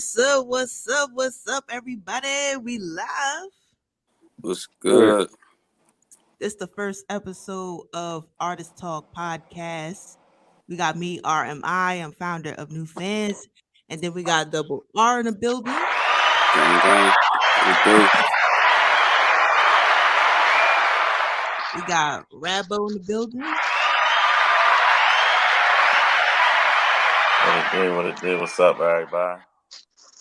What's up? What's up? What's up, everybody? We live. What's good? This is the first episode of Artist Talk Podcast. We got me, RMI. I'm founder of New Fans. And then we got Double R in the building. Gang. What it We got Rabbo in the building. What it do? What's up, everybody?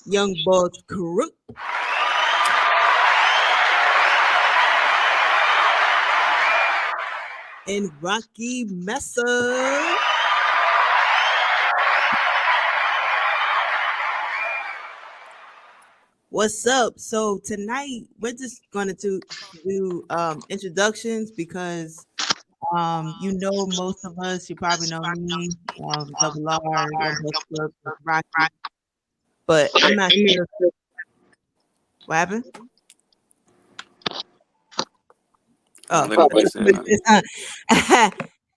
Young Boss Crook. And Rocimasa. What's up? So tonight we're just going to do introductions because you know most of us. You probably know me, Double R, Young Boss Crook, Rocky, but I'm not sure what happened.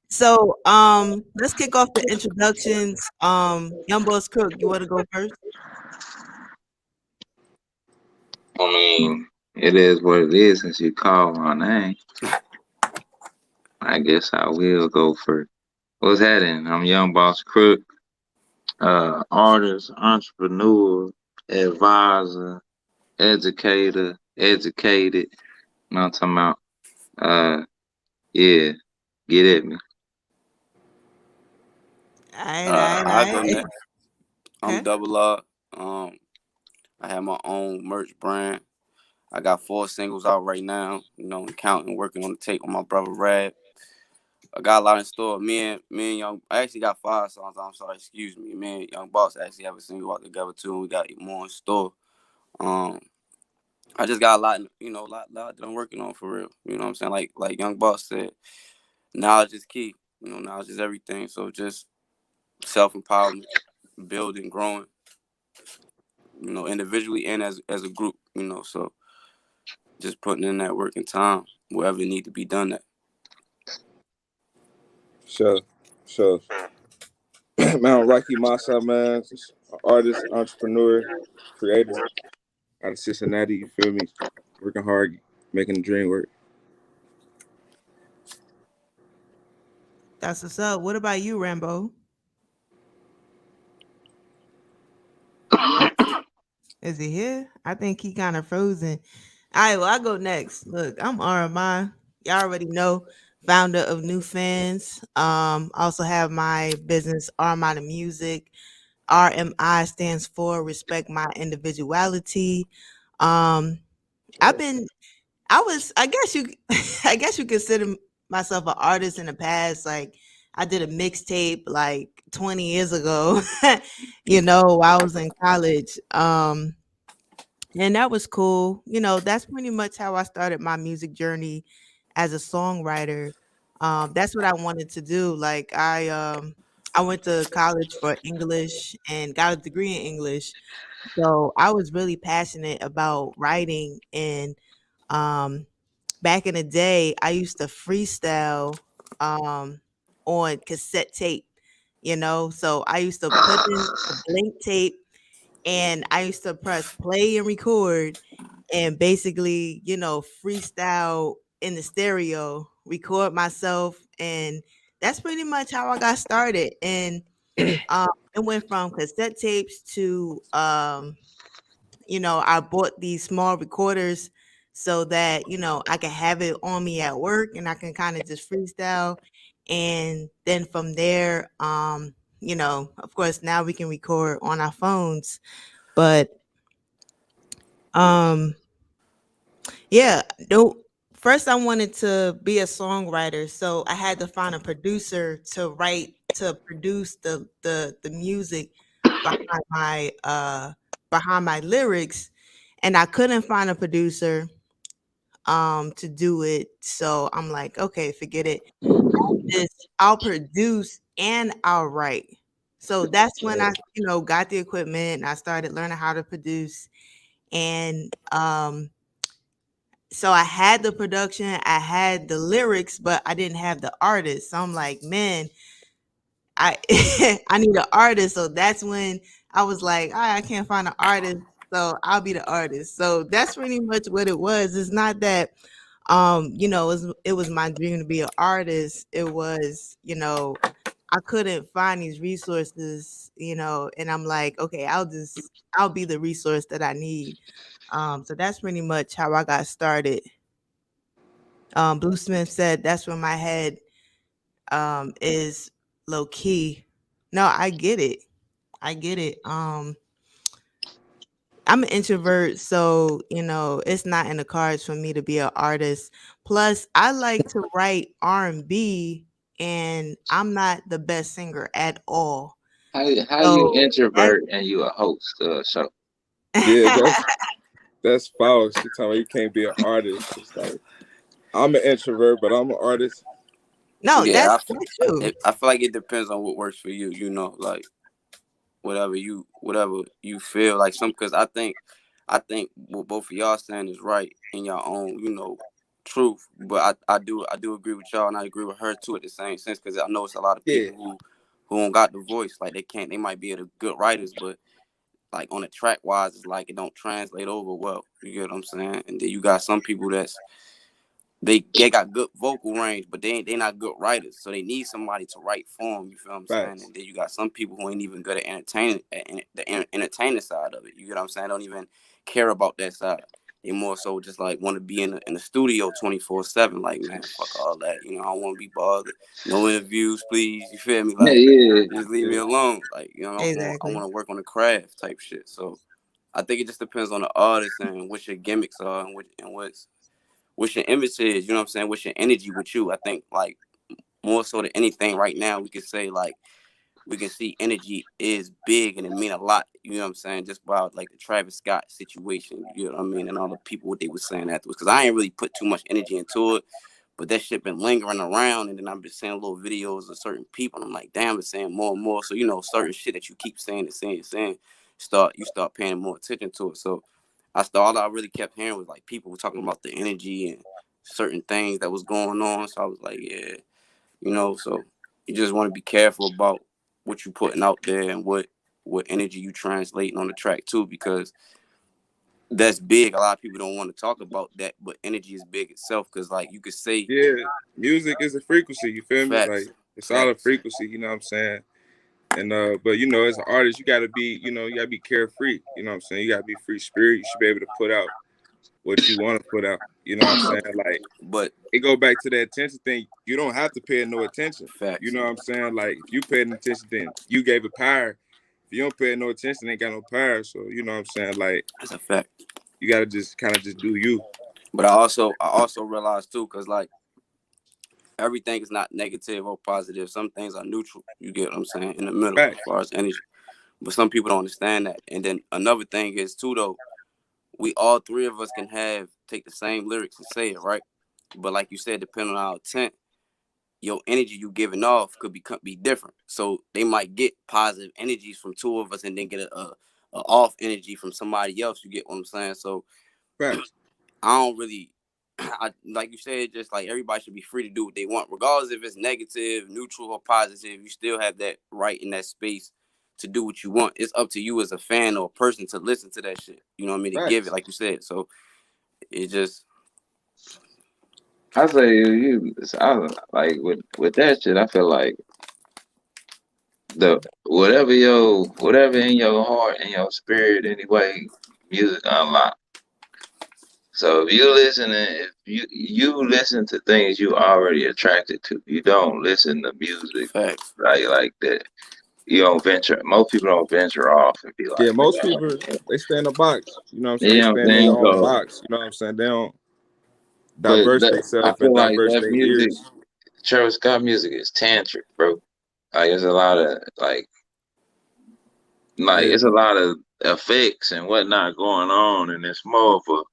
So let's kick off the introductions. Young Boss Crook, you want to go first? I mean, it is what it is since you called my name. I guess I will go first. What's happening? I'm Young Boss Crook, artist, entrepreneur, advisor, educator, educated. You know what I'm talking about? Yeah, get at me. I go next. I'm Okay. Double R. I have my own merch brand. I got 4 singles out right now. You know, I'm counting, working on the tape with my brother Rab. I got a lot in store. Me and Young, I actually got 5 songs. I'm sorry, excuse me. Me and Young Boss actually have a single out together too. And we got more in store. I just got a lot, lot that I'm working on for real. You know what I'm saying? Like Young Boss said, knowledge is key. Knowledge is everything. So just self-empowerment, building, growing, individually and as a group, so just putting in that work and time wherever it need to be done at. Sure. Man, Rocimasa, man, artist, entrepreneur, creator out of Cincinnati, you feel me? Working hard, making the dream work. That's what's up. What about you, Rambo? Is he here? I think he kind of frozen. All right, well, I go next. Look, I'm Armand. Y'all already know, founder of New Fans. Also have my business, Armand Music. RMI stands for Respect My Individuality. I guess you consider myself an artist in the past. Like I did a mixtape like 20 years ago, while I was in college. And that was cool. That's pretty much how I started my music journey as a songwriter. That's what I wanted to do. Like I went to college for English and got a degree in English. So I was really passionate about writing and back in the day I used to freestyle on cassette tape, So I used to put in a blank tape and I used to press play and record and basically, freestyle in the stereo, record myself. And that's pretty much how I got started. And it went from cassette tapes to, I bought these small recorders so that, I can have it on me at work and I can kind of just freestyle. And then from there, of course, now we can record on our phones. But yeah, no. First, I wanted to be a songwriter, so I had to find a producer to produce the music behind my lyrics, and I couldn't find a producer to do it. So I'm like, okay, forget it. I'll produce and I'll write. So that's when I, got the equipment and I started learning how to produce. And so I had the production, I had the lyrics, but I didn't have the artist. So I'm like, man, I I need an artist. So that's when I was like, all right, I can't find an artist, so I'll be the artist. So that's pretty much what it was. It's not that it was my dream to be an artist. It was, I couldn't find these resources, and I'm like, okay, I'll be the resource that I need. So that's pretty much how I got started. Blue Smith said that's where my head is low key. No, I get it. I get it. I'm an introvert, so it's not in the cards for me to be an artist. Plus, I like to write R&B, and I'm not the best singer at all. How you So introvert and you a host of a show? Yeah, that's false. You talking about you can't be an artist. It's like I'm an introvert, but I'm an artist. No, Yeah, that's true. I feel like it depends on what works for you. Like whatever you feel like. Because I think what both of y'all saying is right in your own truth. But I do agree with y'all, and I agree with her too at the same sense, because I know it's a lot of Yeah, people who don't got the voice. Like they might be good writers, but like on the track wise, it's like it don't translate over well. You get what I'm saying? And then you got some people they got good vocal range, but they not good writers, so they need somebody to write for them. You feel what I'm saying? facts. And then you got some people who ain't even good at entertaining, the entertaining side of it. You get what I'm saying? Don't even care about that side. They more so just like want to be in the studio 24/7. Like, man, fuck all that. I don't want to be bothered. No interviews, please. You feel me? Yeah, Like, yeah. just leave me Yeah, alone. Like, I want Exactly. to work on the craft type shit. So I think it just depends on the artist and what your gimmicks are, and what's your image is, you know what I'm saying? What's your energy with you? I think like more so than anything right now, we can say like we can see energy is big and it mean a lot, you know what I'm saying? Just about like the Travis Scott situation, you know what I mean? And all the people what they were saying afterwards. Cause I ain't really put too much energy into it, but that shit been lingering around, and then I've been seeing little videos of certain people, and I'm like, damn, it's saying more and more. So, certain shit that you keep saying and saying and saying, you start paying more attention to it. So all I really kept hearing was like people were talking about the energy and certain things that was going on. So I was like, yeah, so you just want to be careful about what you putting out there and what energy you translating on the track too, because that's big. A lot of people don't want to talk about that, but energy is big itself, because like you could say yeah. Music is a frequency. You feel me? facts, Like it's all a facts, frequency. You know what I'm saying? And but as an artist, you gotta be, you gotta be carefree. You know what I'm saying? You gotta be free spirit. You should be able to put out what you want to put out. You know what I'm saying? Like but it go back to that attention thing. You don't have to pay no attention. You facts. know what I'm saying? Like if you paid attention, then you gave it power. If you don't pay no attention, ain't got no power. So you know what I'm saying? Like That's a fact. you gotta just kind of just do you. But I also realized too, because like everything is not negative or positive. Some things are neutral. You get what I'm saying? In the middle Right. as far as energy. But some people don't understand that. And then another thing is too, though, we all three of us can take the same lyrics and say it, right? But like you said, depending on our intent, your energy you giving off could be different. So they might get positive energies from two of us and then get a off energy from somebody else. You get what I'm saying? So Facts. I don't really, like you said, just like everybody should be free to do what they want, regardless if it's negative, neutral, or positive. You still have that right in that space to do what you want. It's up to you as a fan or a person to listen to that shit. You know what I mean? To give it, Facts. like you said. So it just I say like with that shit. I feel like the whatever in your heart and your spirit anyway, music unlock. So if you listen to things you already attracted to, you don't listen to music facts. like that. You don't venture. Most people don't venture off and be Yeah, like, most people they stay in a box. You know what I'm saying? you They know stay what in I'm their saying? own So, box. You know what I'm saying? They don't but diverse I themselves and feel like diverse that their music, ears. Travis Scott music is tantric, bro. Like it's a lot of Yeah, it's a lot of effects and whatnot going on, and for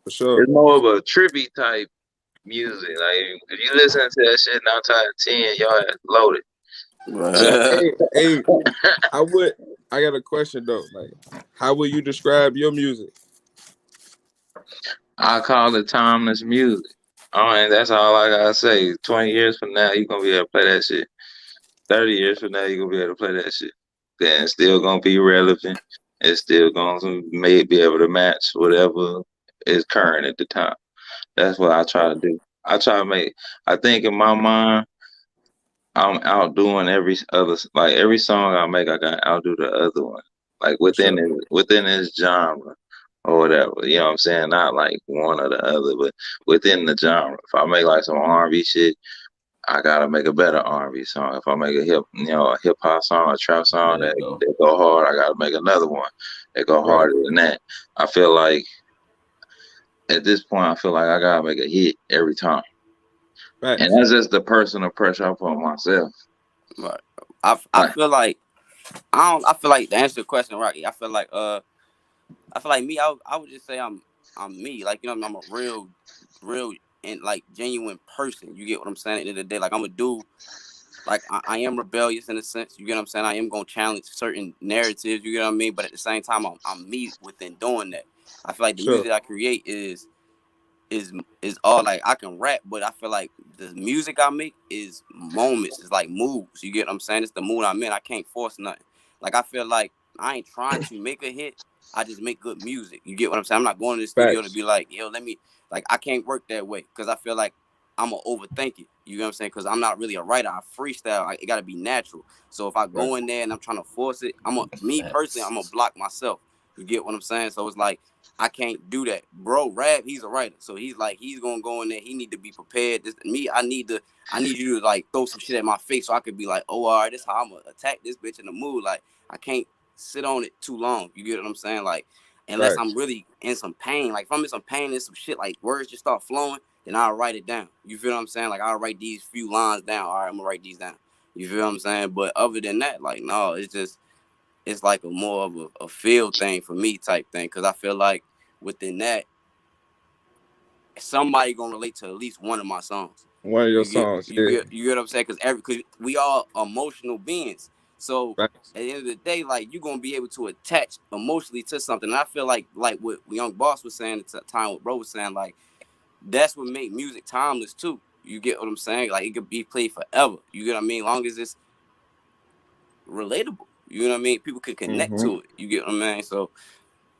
sure. it's more of a trippy type music. Like if you listen to that shit 9 times 10, y'all had loaded. So Hey, I got a question though. Like, how would you describe your music? I call it timeless music. Oh, and that's all I gotta say. 20 years from now, you're gonna be able to play that shit. 30 years from now, you're gonna be able to play that shit. then it's still gonna be relevant. It's still gonna be able to match whatever is current at the time. That's what I try to do. I try to make. I think in my mind, I'm outdoing every song I make. I got to outdo the other one, like Sure. within this genre or whatever. You know what I'm saying? Not like one or the other, but within the genre. If I make like some R&B shit, I gotta make a better R&B song. If I make a hip hop song, a trap song There you go. that go hard, I gotta make another one that go Right. harder than that. I feel like at this point, I feel like I gotta make a hit every time, and Facts. that's just the personal pressure I put on myself. But I Like, feel like I feel like to answer the question, Rocky. I feel like me. I would just say I'm me. Like, you know, I'm a real and like genuine person. You get what I'm saying? At the end of the day, like I'm a dude. Like I am rebellious in a sense. You get what I'm saying? I am gonna challenge certain narratives. You get what I mean? But at the same time, I'm me within doing that. I feel like the Sure. music I create is all like I can rap, but I feel like the music I make is moments. It's like moods. You get what I'm saying? It's the mood I'm in. I can't force nothing. Like I feel like I ain't trying to make a hit. I just make good music. You get what I'm saying? I'm not going to the studio to Facts. be like, yo, let me like I can't work that way because I feel like I'm gonna overthink it. You know what I'm saying? Because I'm not really a writer. I freestyle. It gotta be natural. So if I Right. go in there and I'm trying to force it, me personally, I'm gonna block myself. You get what I'm saying? So it's like I can't do that. Bro, Rab, he's a writer. So he's gonna go in there. He need to be prepared. I need you to like throw some shit at my face so I could be like, oh, all right, this how I'm gonna attack this bitch in the mood. Like I can't sit on it too long. You get what I'm saying? Like unless I'm Facts. really in some pain. Like if I'm in some pain and some shit, like words just start flowing, then I'll write it down. You feel what I'm saying? Like I'll write these few lines down. All right, I'm gonna write these down. You feel what I'm saying? But other than that, like no, it's like a more of a feel thing for me type thing. Cause I feel like within that, somebody gonna relate to at least one of my songs. One of your You get songs. you Yeah. get you get what I'm saying? Cause we all emotional beings. So Facts. at the end of the day, like you're gonna be able to attach emotionally to something. And I feel like what Young Boss was saying at the time, what Bro was saying, like that's what make music timeless too. You get what I'm saying? Like it could be played forever. You get what I mean? Long as it's relatable. You know what I mean? People can connect Mm-hmm. to it. You get what I mean? So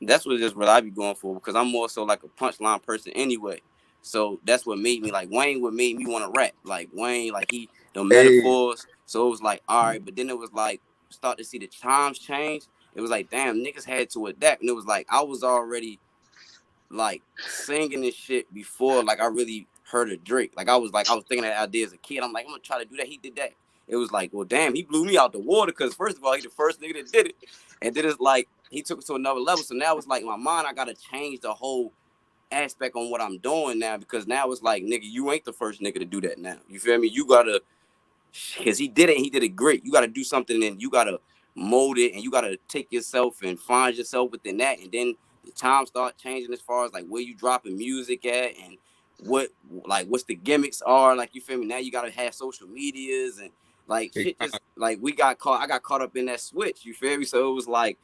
that's what I be going for because I'm more so like a punchline person anyway. So that's what made me like Wayne. What made me want to rap like Wayne, like the Hey. metaphors. So it was like all right, but then it was like start to see the times change. It was like damn, niggas had to adapt, and it was like I was already like singing this shit before like I really heard of Drake. Like I was thinking that idea as a kid. I'm like I'm gonna try to do that. He did that. It was like well damn, he blew me out the water because first of all he the first nigga that did it, and then it's like he took it to another level. So now it's like in my mind I gotta change the whole aspect on what I'm doing now because now it's like nigga you ain't the first nigga to do that now. You feel me? You gotta because he did it great. You gotta do something and you gotta mold it and you gotta take yourself and find yourself within that and then the time start changing as far as like where you dropping music at and what's the gimmicks are like you feel me now you gotta have social medias and like shit just like I got caught up in that switch you feel me so it was like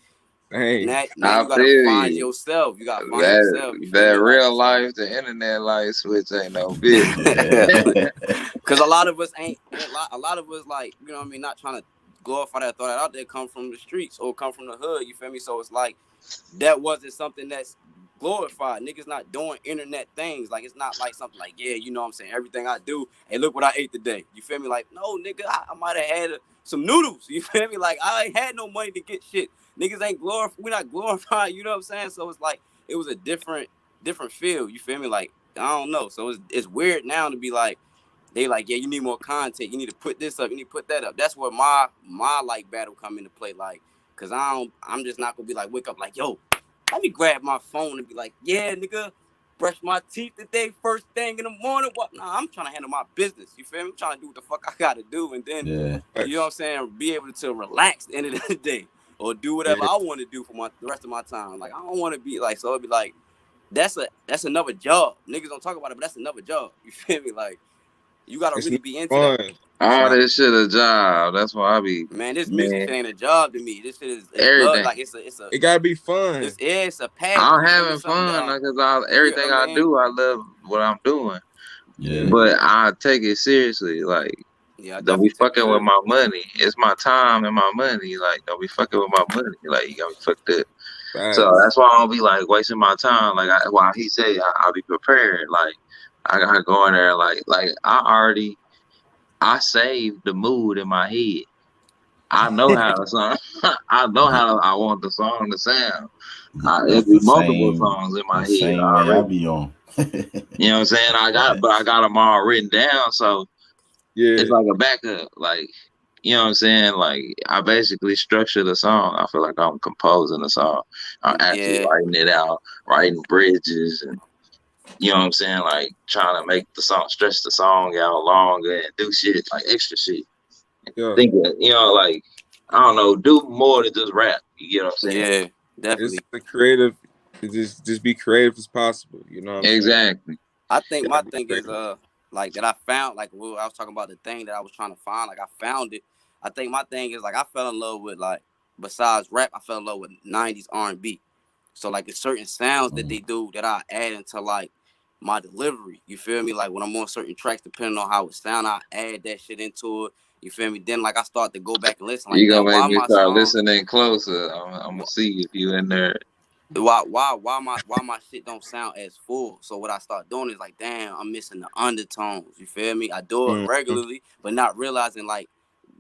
Dang. now I you gotta feel find you. yourself you feel That me like real so life, the internet life switch ain't no bitch. Yeah. because a lot of us ain't a lot of us like you know what I mean not trying to glorify that throw that out there come from the streets or come from the hood you feel me so it's like that wasn't something that's glorified. Niggas not doing internet things. Like it's not like something like, yeah, you know what I'm saying? Everything I do, hey, look what I ate today. You feel me? Like, no, nigga, I might have had some noodles. You feel me? Like I ain't had no money to get shit. Niggas ain't we're not glorified, you know what I'm saying? So it's like it was a different feel. You feel me? Like, I don't know. So it's weird now to be like, they like, yeah, you need more content. You need to put this up. You need to put that up. That's where my like battle come into play. Like, cause I'm just not gonna be like, wake up like, yo, let me grab my phone and be like, yeah, nigga, brush my teeth today, first thing in the morning. What? Nah, I'm trying to handle my business. You feel me? I'm trying to do what the fuck I gotta do, and then Yeah. you know what I'm saying, be able to relax at the end of the day or do whatever Yeah. I want to do for the rest of my time. Like I don't want to be like, so it'd be like, that's another job. Niggas don't talk about it, but that's another job. You feel me? Like you gotta It's really not be into that. fun. It's All not. this shit a job. That's why I be, Man, this music shit man, ain't a job to me. This shit is love. everything. Like It gotta be fun. it's a passion. I'm You feel me? having Something that fun because you get everything what I I mean? do, I love what I'm doing. Yeah. But I take it seriously. Like Yeah, I Don't be definitely take a fucking with feel. my money. It's my time and my money. Like, don't be fucking with my money. Like, you got me fucked up. So Facts. that's why I don't be like wasting my time. Like, while he say I'll be prepared. Like, I gotta go in there. Like I saved the mood in my head. I know how the song. I know how I want the song to sound. It'll That's be multiple songs in my the head same way I already. be on. You know what I'm saying? I got them all written down. So it's Yeah. like a backup. Like, you know what I'm saying? Like, I basically structure the song. I feel like I'm composing the song. I'm actually Yeah, writing it out, writing bridges, and you know what I'm saying? Like, trying to make the song, stretch the song out longer and do shit, like extra shit. Yeah. Think, you know, like, I don't know, do more than just rap. You know what I'm saying? yeah, It's definitely. the creative. Just be creative as possible. You know what I'm saying? Exactly. I think my Gotta be thing is creative. like that I found like when I was talking about the thing that I was trying to find, like I found it. I think my thing is like I fell in love with like besides rap, I fell in love with 90s R&B. So like there's certain sounds that they do that I add into like my delivery. You feel me? Like when I'm on certain tracks, depending on how it sound, I add that shit into it. You feel me? Then like I start to go back and listen. Like You damn, gonna make why me my start songs? listening closer. I'm gonna see if you in there. Why my shit don't sound as full? So what I start doing is like, damn, I'm missing the undertones. You feel me? I do it Mm-hmm. regularly, but not realizing like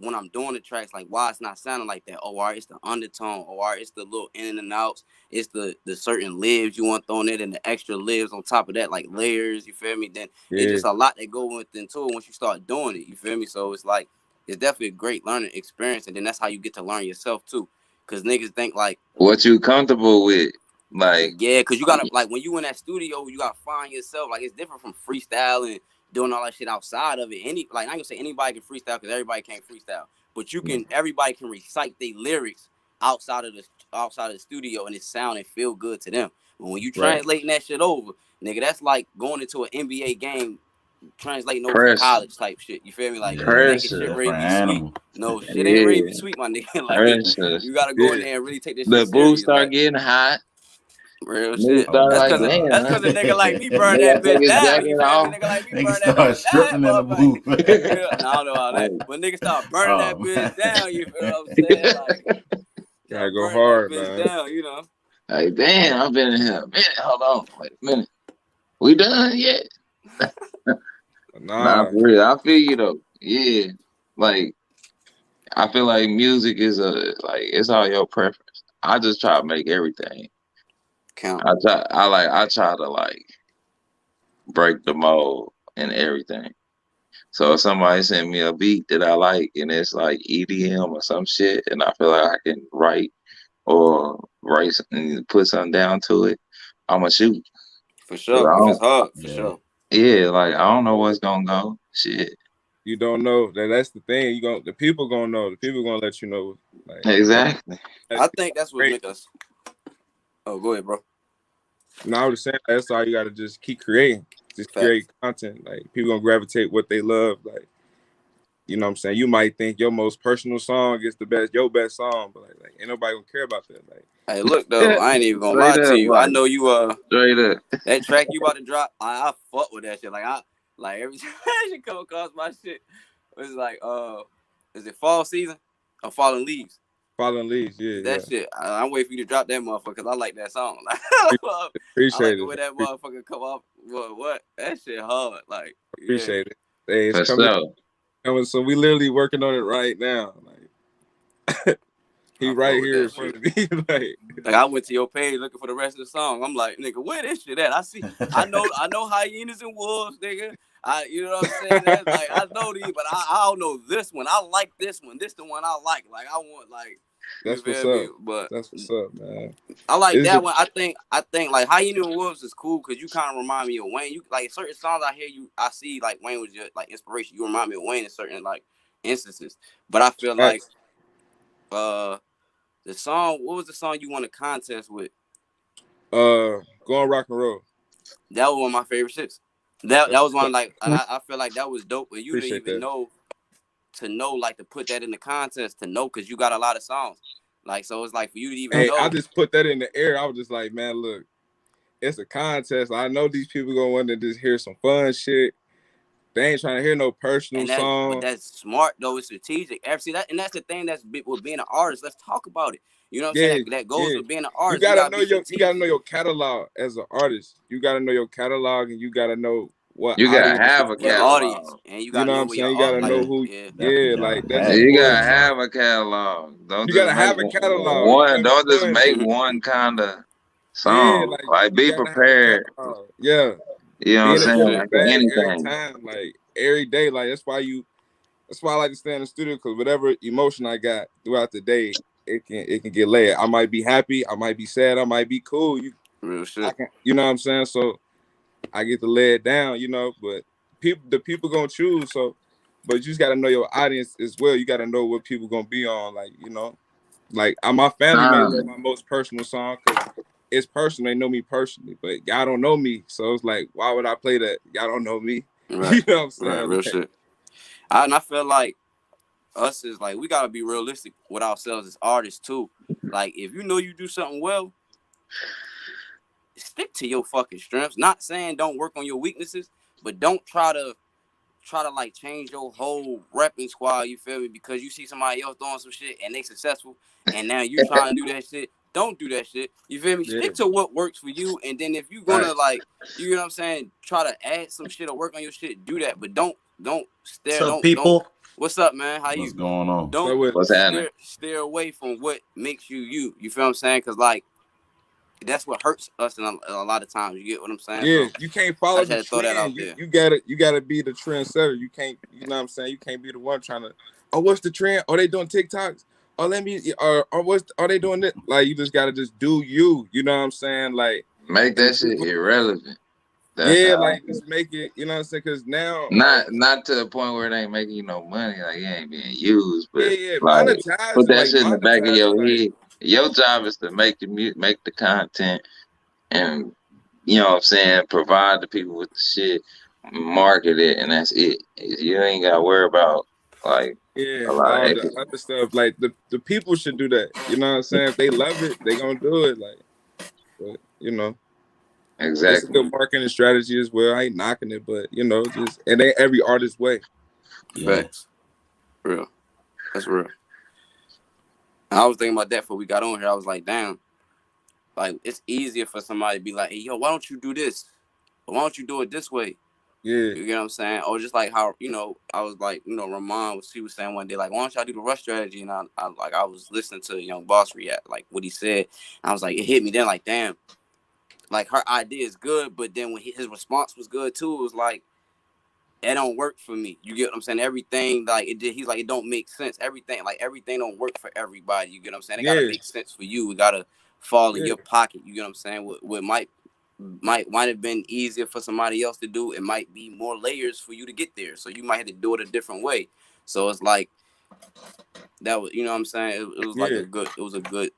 when I'm doing the tracks, like why it's not sounding like that. Oh, all right, it's the undertone. Oh, all right, it's the little in and outs. It's the certain libs you want thrown in and the extra libs on top of that, like layers. You feel me? Then it's Yeah. just a lot that go within to it once you start doing it. You feel me? So it's like it's definitely a great learning experience, and then that's how you get to learn yourself too. Cause niggas think like What you comfortable with? Like, yeah, cause you gotta like when you in that studio, you gotta find yourself. Like it's different from freestyling, doing all that shit outside of it. I ain't gonna say anybody can freestyle because everybody can't freestyle, but everybody can recite their lyrics outside of the studio and it sound and feel good to them. But when you Right. translating that shit over, nigga, that's like going into an NBA game translating over from pressure, college type shit. You feel me? Like Yeah, thinking it's a shit pressure, ready to different be sweet. animal. No, shit ain't ready to be yeah, sweet, my nigga. Like pressure. you gotta go in Yeah. there and really take this shit The boots serious. start Like getting hot. real Niggas shit. Oh start That's like, cause God. that's damn. cause a nigga like me burn Nigga that take bitch his down. You jacket feel me? off. Nigga like me They can burn that start bitch down, stripping in the motherfucker. booth. You know, no, I don't know all that. Like, But niggas start burning that Oh bitch man. down. You feel what I'm saying? Like Gotta start go burning that hard, bitch man. down. You know. like, damn, I've been in here a minute. Hold on, wait a minute. We done yet? Nah, Nah. for real. I feel you though. Yeah. Like, I feel like music is it's all your preference. I just try to make everything. Count. I try to like break the mold and everything. So if somebody send me a beat that I like and it's like EDM or some shit and I feel like I can write and put something down to it, I'ma shoot. For 'Cause sure. If it's hard, for Yeah. sure. yeah, like I don't know what's gonna go. Shit. You don't know. That's the thing. The people gonna know. The people gonna let you know. Like Exactly. I think that's what great. make us. Oh, go ahead, bro. No, I was saying that's all you gotta just keep creating. Just Facts. create content. Like people gonna gravitate what they love. Like, you know what I'm saying? You might think your most personal song is your best song, but like ain't nobody gonna care about that. Like Hey, look though, I ain't even gonna Straight lie to up, you. I like know you straight up. that track you about to drop. I fuck with that shit. Like I like every time I should come across my shit. It's like is it fall season or falling leaves? Falling Leaves, yeah. That shit. I'm waiting for you to drop that motherfucker because I like that song. I like Appreciate the way it. that motherfucker come off. What? That shit hard. Like yeah. Appreciate it. Hey, it's For coming. sure. So we literally working on it right now. Like he I fuck right with here that in front shit. of me. Like I went to your page looking for the rest of the song. I'm like, nigga, where this shit at? I know hyenas and wolves, nigga. You know what I'm saying? That's like I know these, but I don't know this one. I like this one. This the one I like. Like I want like you That's what's feel me? up. But That's what's up, man. I like It's that the one. I think like Hyena and Wolves is cool because you kind of remind me of Wayne. You like certain songs I hear I see like Wayne was your like inspiration. You remind me of Wayne in certain like instances. But I feel like facts. the song. What was the song you won a contest with? Going rock and roll. That was one of my favorite shits. That That's was what's one up. like, and I feel like that was dope. But you didn't Appreciate even that. know like to put that in the contest to know because you got a lot of songs. Like so, it's like for you to even Hey, I know. just put that in the air. I was just like, man, look, it's a contest. I know these people gonna want to just hear some fun shit. They ain't trying to hear no personal And that's but song. that's smart though. It's strategic. See that, and that's the thing with being an artist. Let's talk about it. You know what I'm Yeah, saying? That goes yeah. with being an You artist. You gotta gotta know be you gotta know strategic. your catalog as an artist. You gotta know your catalog, and you gotta know what You gotta audience have is a Your for. audience, catalog. and you You gotta know what know I'm where your saying? You art. gotta Like, know Yeah, who. yeah, Yeah, definitely like gotta that's have You a gotta important. have catalog. a catalog. Don't You just gotta make have a catalog. You feel me? don't just One, make one kind of yeah, song. like Like you be gotta have a prepared. catalog. Yeah, You know what be I'm in a saying? real good shit. Like for bag every anything. time, like every day. Like that's why I like to stay in the studio, because whatever emotion I got throughout the day, it can get laid. I might be happy, I might be sad, I might be cool. Real I shit. can, you know what I'm saying? So I get to lay it down, but the people gonna choose. So, but you just gotta know your audience as well. You gotta know what people gonna be on. Like my family may love Time. my most personal song because it's personal. They know me personally, but y'all don't know me. So it's like, why would I play that? Y'all don't know me. Right, You know what I'm right, saying? real Like, shit. And I feel like us is like we gotta be realistic with ourselves as artists too. Like if you know you do something well, stick to your fucking strengths. Not saying don't work on your weaknesses, but don't try to like change your whole repping squad, you feel me? Because you see somebody else doing some shit and they successful, and now you trying to do that shit. Don't do that shit. You feel me? yeah, Stick to what works for you, and then if you gonna facts. like, you know what I'm saying, try to add some shit or work on your shit, do that. But don't What's stare. up, Don't. people? What's up, man? How What's you? going on? So Don't with What's happening? steer away from what makes you you. You feel what I'm saying? Because like that's what hurts us in a lot of times. You get what I'm saying? yeah, So you can't I follow just the had to throw that trend. out You there. you gotta be the trendsetter. You can't, you know what I'm saying? You can't be the one trying to, oh, what's the trend? Are they doing TikToks? Oh, let me or what's are they doing it? Like you just gotta just do you. You know what I'm saying? Like, Make and that the shit people, irrelevant. That's yeah, how. like just make it. You know what I'm saying? Because now, like, Not to the point where it ain't making you no money, like it ain't being used, yeah, but yeah, like put that shit in the back of monetize it, your like, head. Your job is to make make the content, and you know what I'm saying, provide the people with the shit, market it, and that's it. You ain't gotta worry about like yeah, a lot of all the extra. other stuff. Like the people should do that. You know what I'm saying? If they love it, they gonna do it. Like, but it's a Exactly. good marketing strategy as well. I ain't knocking it, but just it ain't every artist's way. Yeah, Facts. Real. That's real. And I was thinking about that before we got on here. I was like, damn, like it's easier for somebody to be like, hey, yo, why don't you do this? Or why don't you do it this way? Yeah, You get what I'm saying? Or just like how, I was like, Ramon he was saying one day, like, why don't y'all do the rush strategy? And I was listening to Young Boss react, like what he said. And I was like, it hit me then, like, damn, like her idea is good, but then when his response was good too, it was like, that don't work for me. You get what I'm saying? Everything like it did. He's like, it don't make sense. Everything don't work for everybody. You get what I'm saying? It gotta yeah, make sense for you. It gotta fall in yeah, your pocket. You get what I'm saying? What might have been easier for somebody else to do. It might be more layers for you to get there. So you might have to do it a different way. So it's like that was, you know what I'm saying? It was like yeah, a good One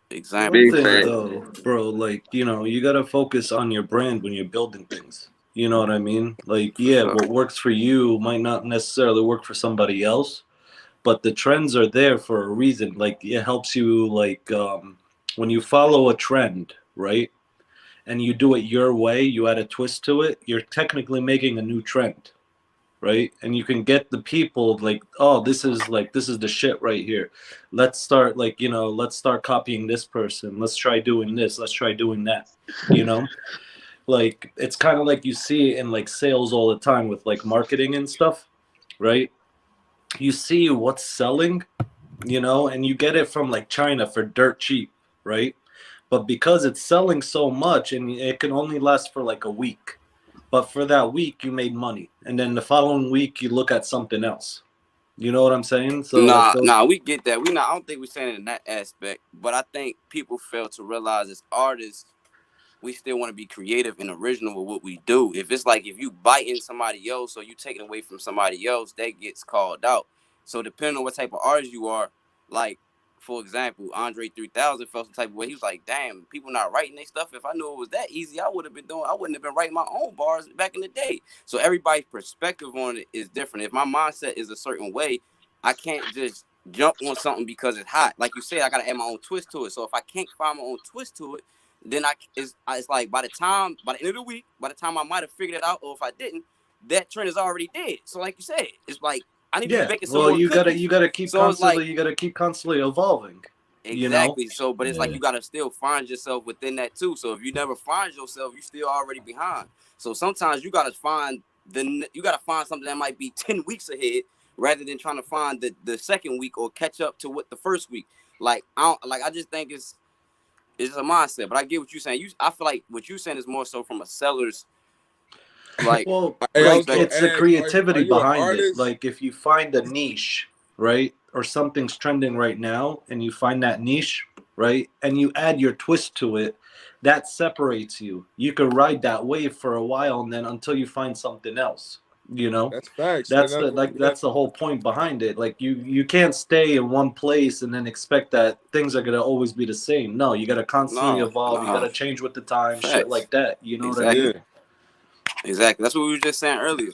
example Big for thing fact. sure. though, bro, like, you gotta focus on your brand when you're building things. You know what I mean? Like, For yeah, sure. what works for you might not necessarily work for somebody else, but the trends are there for a reason. Like, it helps you, like, when you follow a trend, right? And you do it your way, you add a twist to it, you're technically making a new trend, right? And you can get the people like, oh, this is the shit right here. Let's start like, let's start copying this person. Let's try doing this. Let's try doing that. You know, like it's kind of like you see it in like sales all the time with like marketing and stuff, right? You see what's selling, and you get it from like China for dirt cheap, right? But because it's selling so much and it can only last for like a week, but for that week you made money, and then the following week you look at something else. You know what I'm saying? So like those. Nah, we get that. I don't think we're saying it in that aspect, but I think people fail to realize as artists, we still want to be creative and original with what we do. If it's like if you biting somebody else or you taking away from somebody else, that gets called out. So depending on what type of artist you are, like for example, Andre 3000 felt some type of way. He was like, "Damn, people not writing their stuff. If I knew it was that easy, I wouldn't have been writing my own bars back in the day." So everybody's perspective on it is different. If my mindset is a certain way, I can't just jump on something because it's hot. Like you said, I gotta add my own twist to it. So if I can't find my own twist to it, then it's like by the end of the week, by the time I might have figured it out, or if I didn't, that trend is already dead. So like you said, it's like I need to be Yeah. baking some Well, more cookies. you gotta keep So it's like constantly evolving. You know. exactly. So, but it's like you gotta still find yourself within that too. So if you never find yourself, you still already behind. So sometimes you gotta find something that might be 10 weeks ahead rather than trying to find the second week or catch up to what the first week. Like I just think it's a mindset. But I get what you're saying. I feel like what you're saying is more so from a seller's like Well, Hey, I was like gonna it's the ask, are creativity you an behind it. artist? Like if you find a niche, right, or something's trending right now, and you find that niche, right, and you add your twist to it, that separates you. You can ride that wave for a while, and then until you find something else. You know, That's facts. And that's that's the whole point behind it. Like you can't stay in one place and then expect that things are gonna always be the same. No, you gotta constantly evolve. You gotta change with the time, shit facts. like that. You know what I Exactly. mean? yeah. Exactly. That's what we were just saying earlier.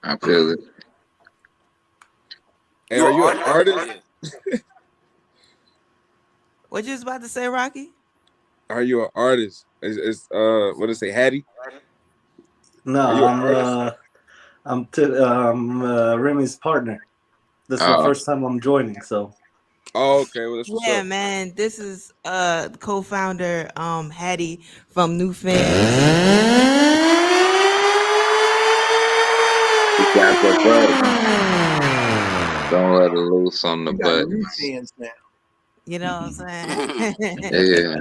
I feel it. Hey, You are an you an artist? artist? Yeah. What you was about to say, Rocky? Are you an artist? Is what does it say, Hattie? No, Are you an artist? I'm Remy's partner. This is the Oh, first time I'm joining, so Oh, okay. Well, that's what's Yeah, up. man. This is co-founder Hattie from New Fans. you got the button. Don't let it loose on the You got new buttons. fans now. You know what I'm saying? Yeah,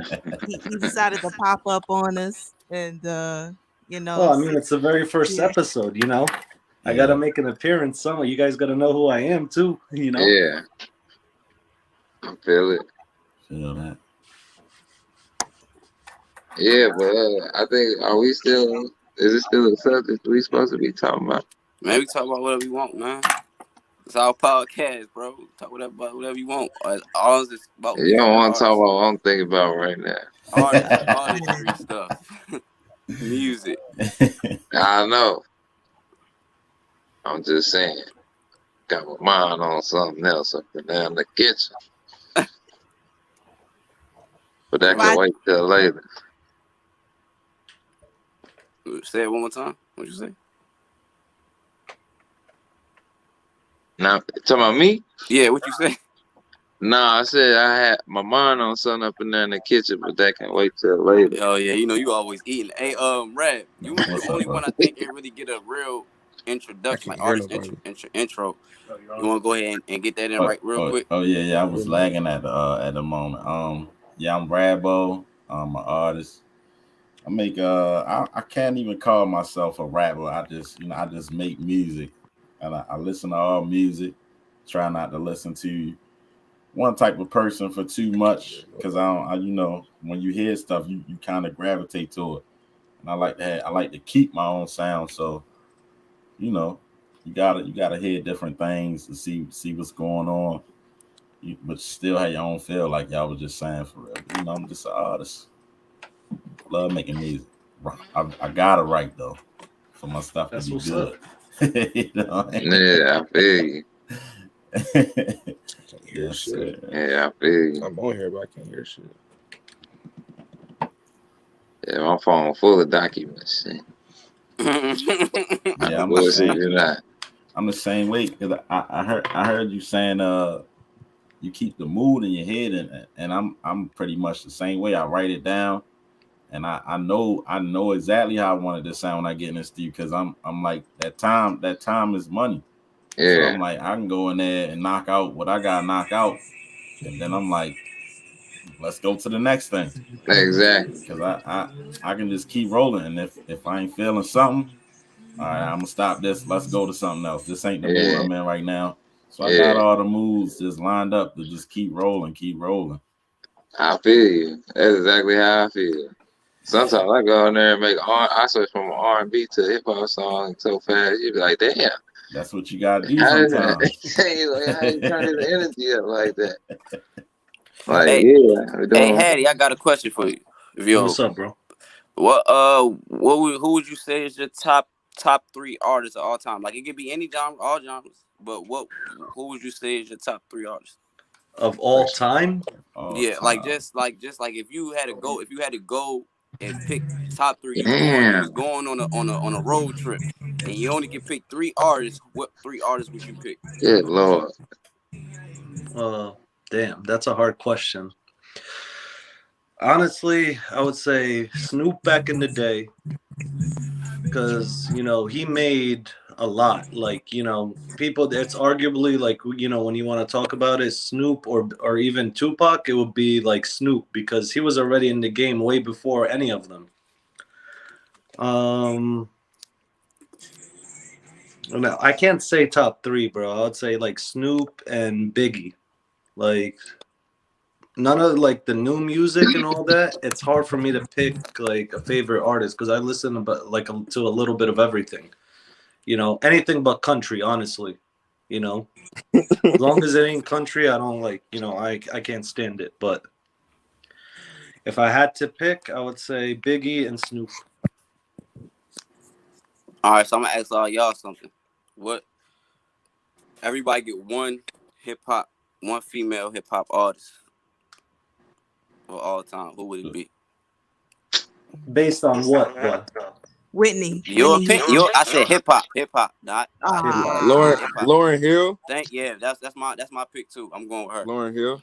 he decided to pop up on us, and well, I mean, it's the very first yeah. episode. You know, I Yeah. gotta make an appearance. Some of you guys gotta know who I am too. You know. yeah. I feel it. Feel that. Yeah, but I think are we still? Is it still a subject we supposed to be talking about? Man, we talk about whatever we want, man. It's our podcast, bro. Talk whatever you want. All is about You music, don't want to talk artists, about what I'm thinking about right now. artistry stuff, music. I know. I'm just saying. Got my mind on something else up in there in the kitchen. But that can Right. wait till later. Say it one more time. What'd you say? Now, talking about me? Yeah, what you say? Nah, I said I had my mind on something up in there in the kitchen, but that can wait till later. Oh yeah, you know you always eating. Hey, Rab, you the What's up, only bro? one I think ain't really get a real I introduction, can't like hear artist nobody. intro. You want to go ahead and get that in right real quick? Yeah. I was lagging at the moment. Yeah, I'm Rabbo. I'm an artist. I make I can't even call myself a rapper. I just make music, and I listen to all music. Try not to listen to one type of person for too much, because when you hear stuff, you kind of gravitate to it, and I like to keep my own sound. So you know, you gotta hear different things to see what's going on, but still have your own feel, like y'all was just saying, for real. I'm just an artist. Love making music. I gotta write though for my stuff to That's be what's good. up. You know? Yeah, I feel you. I can't hear Yes, shit. sir. Yeah, I feel you. I'm on here, but I can't hear shit. Yeah, my phone full of documents. Yeah, I'm the Bullshit, same. you not. I'm the same way, because I heard you saying you keep the mood in your head, and I'm pretty much the same way. I write it down, and I know exactly how I want it to sound when I get in the studio, because I'm like that time is money. So Yeah, I'm like, I can go in there and knock out what I gotta knock out, and then I'm like, let's go to the next thing, exactly. because I can just keep rolling, and if I ain't feeling something, all right, I'm gonna stop this. Let's go to something else. This ain't the mood Yeah, I'm in right now. So I got yeah. all the moods just lined up to just keep rolling, keep rolling. I feel you. That's exactly how I feel. Sometimes I go in there and I switch from an R&B to a hip hop song so fast. You be like, damn, That's what you gotta do how sometimes. how you turn his energy up like that? Like, Hey, yeah, we hey, doing. Hattie, I got a question for you. If you're What's up, bro? who would you say is your top three artists of all time? Like it could be any genre, all genres, but who would you say is your top three artists? Of all time? All Yeah, like time. just like if you had to go and pick top three. You was Damn. going on a road trip, and you only can pick 3 artists. What 3 artists would you pick? Good Lord. Damn, that's a hard question. Honestly, I would say Snoop back in the day, because he made a lot. Like people. It's arguably like when you want to talk about it, Snoop or even Tupac, it would be like Snoop because he was already in the game way before any of them. No, I can't say top three, bro. I would say like Snoop and Biggie. Like none of like the new music and all that. It's hard for me to pick like a favorite artist because I listen to a little bit of everything. Anything but country, honestly. As long as it ain't country, I don't like. I can't stand it. But if I had to pick, I would say Biggie and Snoop. All right, so I'm gonna ask all y'all something. What? Everybody get one female hip hop artist of all time. Who would it be? Based on what? Whitney. Your Whitney opinion. I said hip hop, not Ah, hip hop. Lauren Hill. That's my pick too. I'm going with her. Lauren Hill.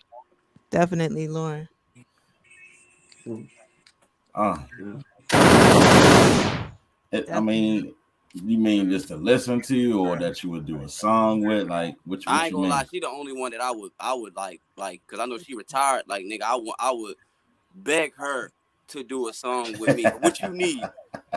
definitely Lauren. I mean, you mean just to listen to, or that you would do a song with? Like, which I ain't you gonna mean? lie, she the only one that I would like, cause I know she retired. Like nigga, I would beg her to do a song with me. What you need?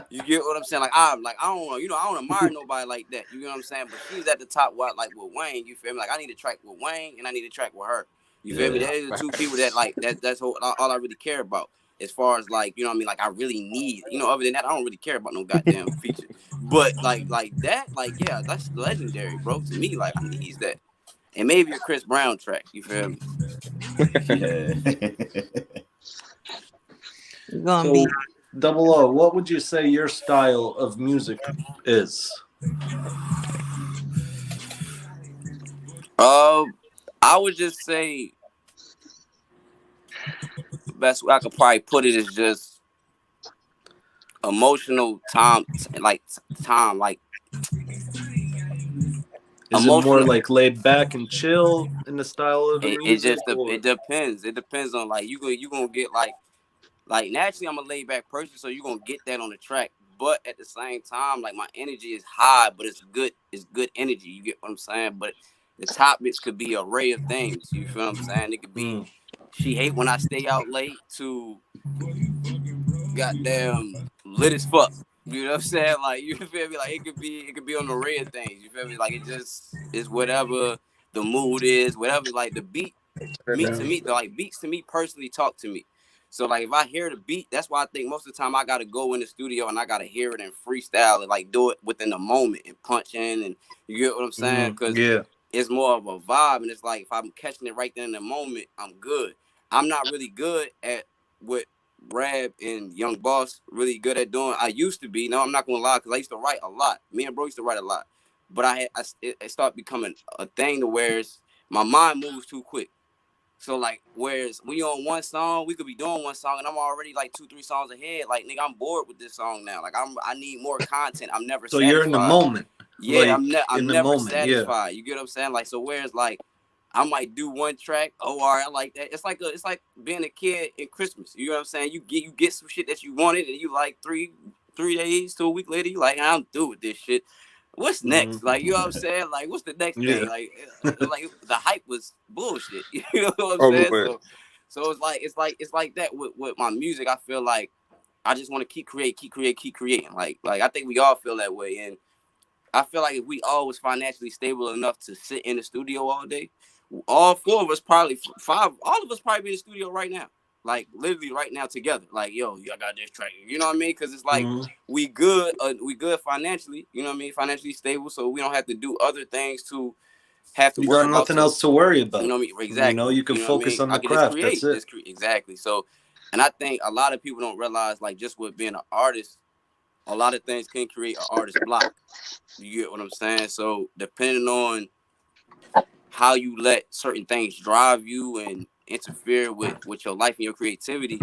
You get what I'm saying? Like I don't know, I don't admire nobody like that. You get what I'm saying? But she's at the top, like with Wayne. You feel me? Like I need a track with Wayne and I need a track with her. You feel me? Those are the two people that like that's all I really care about. As far as like, what I mean? Like I really need, other than that, I don't really care about no goddamn feature. But like that, like, yeah, that's legendary, bro. To me, like I need that. And maybe a Chris Brown track, you feel me? Yeah. You're gonna So, be Double O, what would you say your style of music is? I would just say the best way I could probably put it is just emotional time, like Is it more like laid back and chill in the style of the music? It depends. It depends on like you gonna get like naturally I'm a laid back person, so you're gonna get that on the track. But at the same time, like my energy is high, but it's good energy. You get what I'm saying? But the topics could be an array of things. You feel what I'm saying? It could be she hate when I stay out late to goddamn lit as fuck. You know what I'm saying? Like you feel me? Like it could be on the array of things. You feel me? Like it just is whatever the mood is, whatever like the beat beats to me personally talk to me. So like if I hear the beat, that's why I think most of the time I gotta go in the studio and I gotta hear it and freestyle and like do it within the moment and punch in, and you get what I'm saying? Because it's more of a vibe, and it's like if I'm catching it right there in the moment, I'm good. I'm not really good at what Rab and Young Boss really good at doing. I used to be. No, I'm not gonna lie, because I used to write a lot. Me and bro used to write a lot, but it started becoming a thing to where my mind moves too quick. So like, whereas we on one song, we could be doing one song, and I'm already like 2-3 songs ahead. Like nigga, I'm bored with this song now. Like I need more content. I'm never so satisfied. You're in the moment. Yeah, like, I'm never satisfied. You get what I'm saying? Like so, whereas like I might do one track. Oh, all right, I like that. It's like being a kid in Christmas. You know what I'm saying? You get some shit that you wanted, and you like three days to a week later, you like, I'm through with this shit. What's next? Like, you know what I'm saying? Like, what's the next thing? Like the hype was bullshit. You know what I'm saying? So it's like that with my music. I feel like I just want to keep creating. Like I think we all feel that way, and I feel like if we all was financially stable enough to sit in the studio all day, all four of us probably all of us probably be in the studio right now. Like literally right now together. Like, yo, I got this track. You know what I mean? Because it's like we good financially. You know what I mean? Financially stable, so we don't have to do other things to have to worry about. You got nothing else to worry about. You know what I mean? Exactly. You can focus on the craft. That's it. Exactly. So, and I think a lot of people don't realize, like, just with being an artist, a lot of things can create an artist block. You get what I'm saying? So, depending on how you let certain things drive you and interfere with your life and your creativity,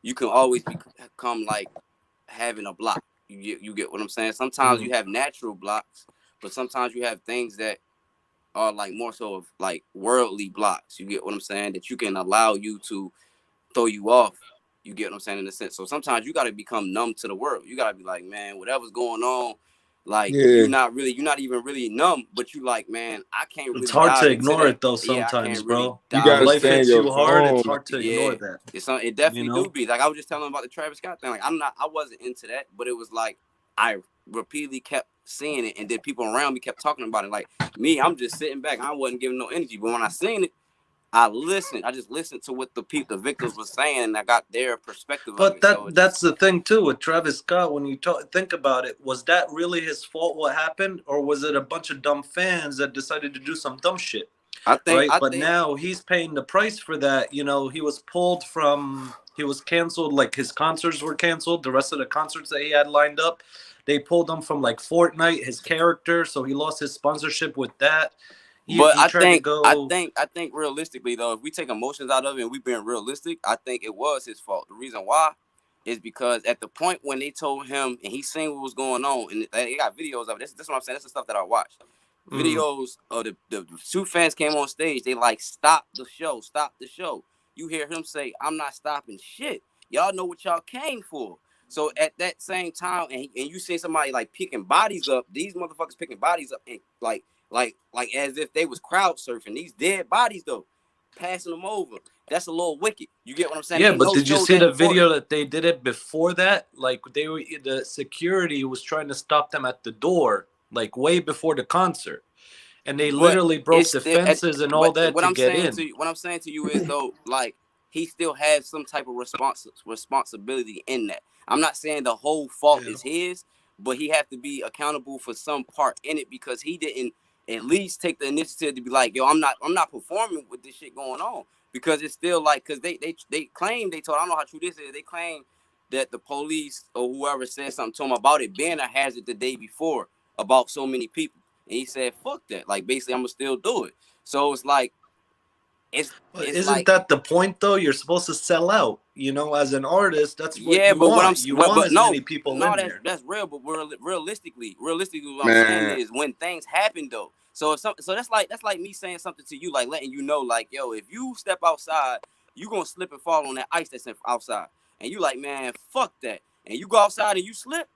you can always become like having a block. You get what I'm saying? Sometimes you have natural blocks, but sometimes you have things that are like more so of like worldly blocks. You get what I'm saying? That you can allow you to throw you off. You get what I'm saying in a sense. So sometimes you got to become numb to the world. You got to be like, man, whatever's going on, like you're not even really numb, but you like, man, I can't It's really hard to dive into ignore that. it though Yeah, I sometimes, can't really bro. You dive When gotta life into stay in that. hits your you hard, it's zone. hard to Yeah, ignore that. it definitely do be like I was just telling about the Travis Scott thing. Like I wasn't into that, but it was like I repeatedly kept seeing it, and then people around me kept talking about it. Like me, I'm just sitting back. I wasn't giving no energy, but when I seen it, I listened. I just listened to what the victims were saying, and I got their perspective of But it. So that's the thing too with Travis Scott. When you think about it, was that really his fault? What happened, or was it a bunch of dumb fans that decided to do some dumb shit? I Right? think But now he's paying the price for that. You know, he was canceled. Like his concerts were canceled. The rest of the concerts that he had lined up, they pulled him from like Fortnite, his character. So he lost his sponsorship with that. But He tried to go. I think realistically though, if we take emotions out of it and we being realistic, I think it was his fault. The reason why is because at the point when they told him and he seen what was going on, and they got videos of it. This is what I'm saying. That's the stuff that I watched. Videos of the two fans came on stage. They like stop the show. You hear him say, "I'm not stopping shit. Y'all know what y'all came for." So at that same time, and you see somebody like picking bodies up, these motherfuckers picking bodies up, and like as if they was crowd surfing. These dead bodies though, passing them over. That's a little wicked. You get what I'm saying? Yeah, Ain't but no did you show see that the important. video that they did it before that? Like the security was trying to stop them at the door, like way before the concert, and they But literally broke it's the still, fences and all but that what to I'm get saying in. what I'm saying to you is though, like he still has some type of responsibility in that. I'm not saying the whole fault is his, but he have to be accountable for some part in it because he didn't at least take the initiative to be like, yo, I'm not performing with this shit going on because it's still like because they claim I don't know how true this is. They claim that the police or whoever said something to him about it being a hazard the day before about so many people. And he said, fuck that. Like, basically, I'm going to still do it. So it's like, it's Isn't like, that the point though? You're supposed to sell out. You know, as an artist, that's what yeah, you but want. You want but as many people in that's there. real. But realistically, what I'm saying Man, is when things happen though. So that's like me saying something to you, like letting you know, like, yo, if you step outside, you going to slip and fall on that ice that's outside. And you like, man, fuck that. And you go outside and you slip,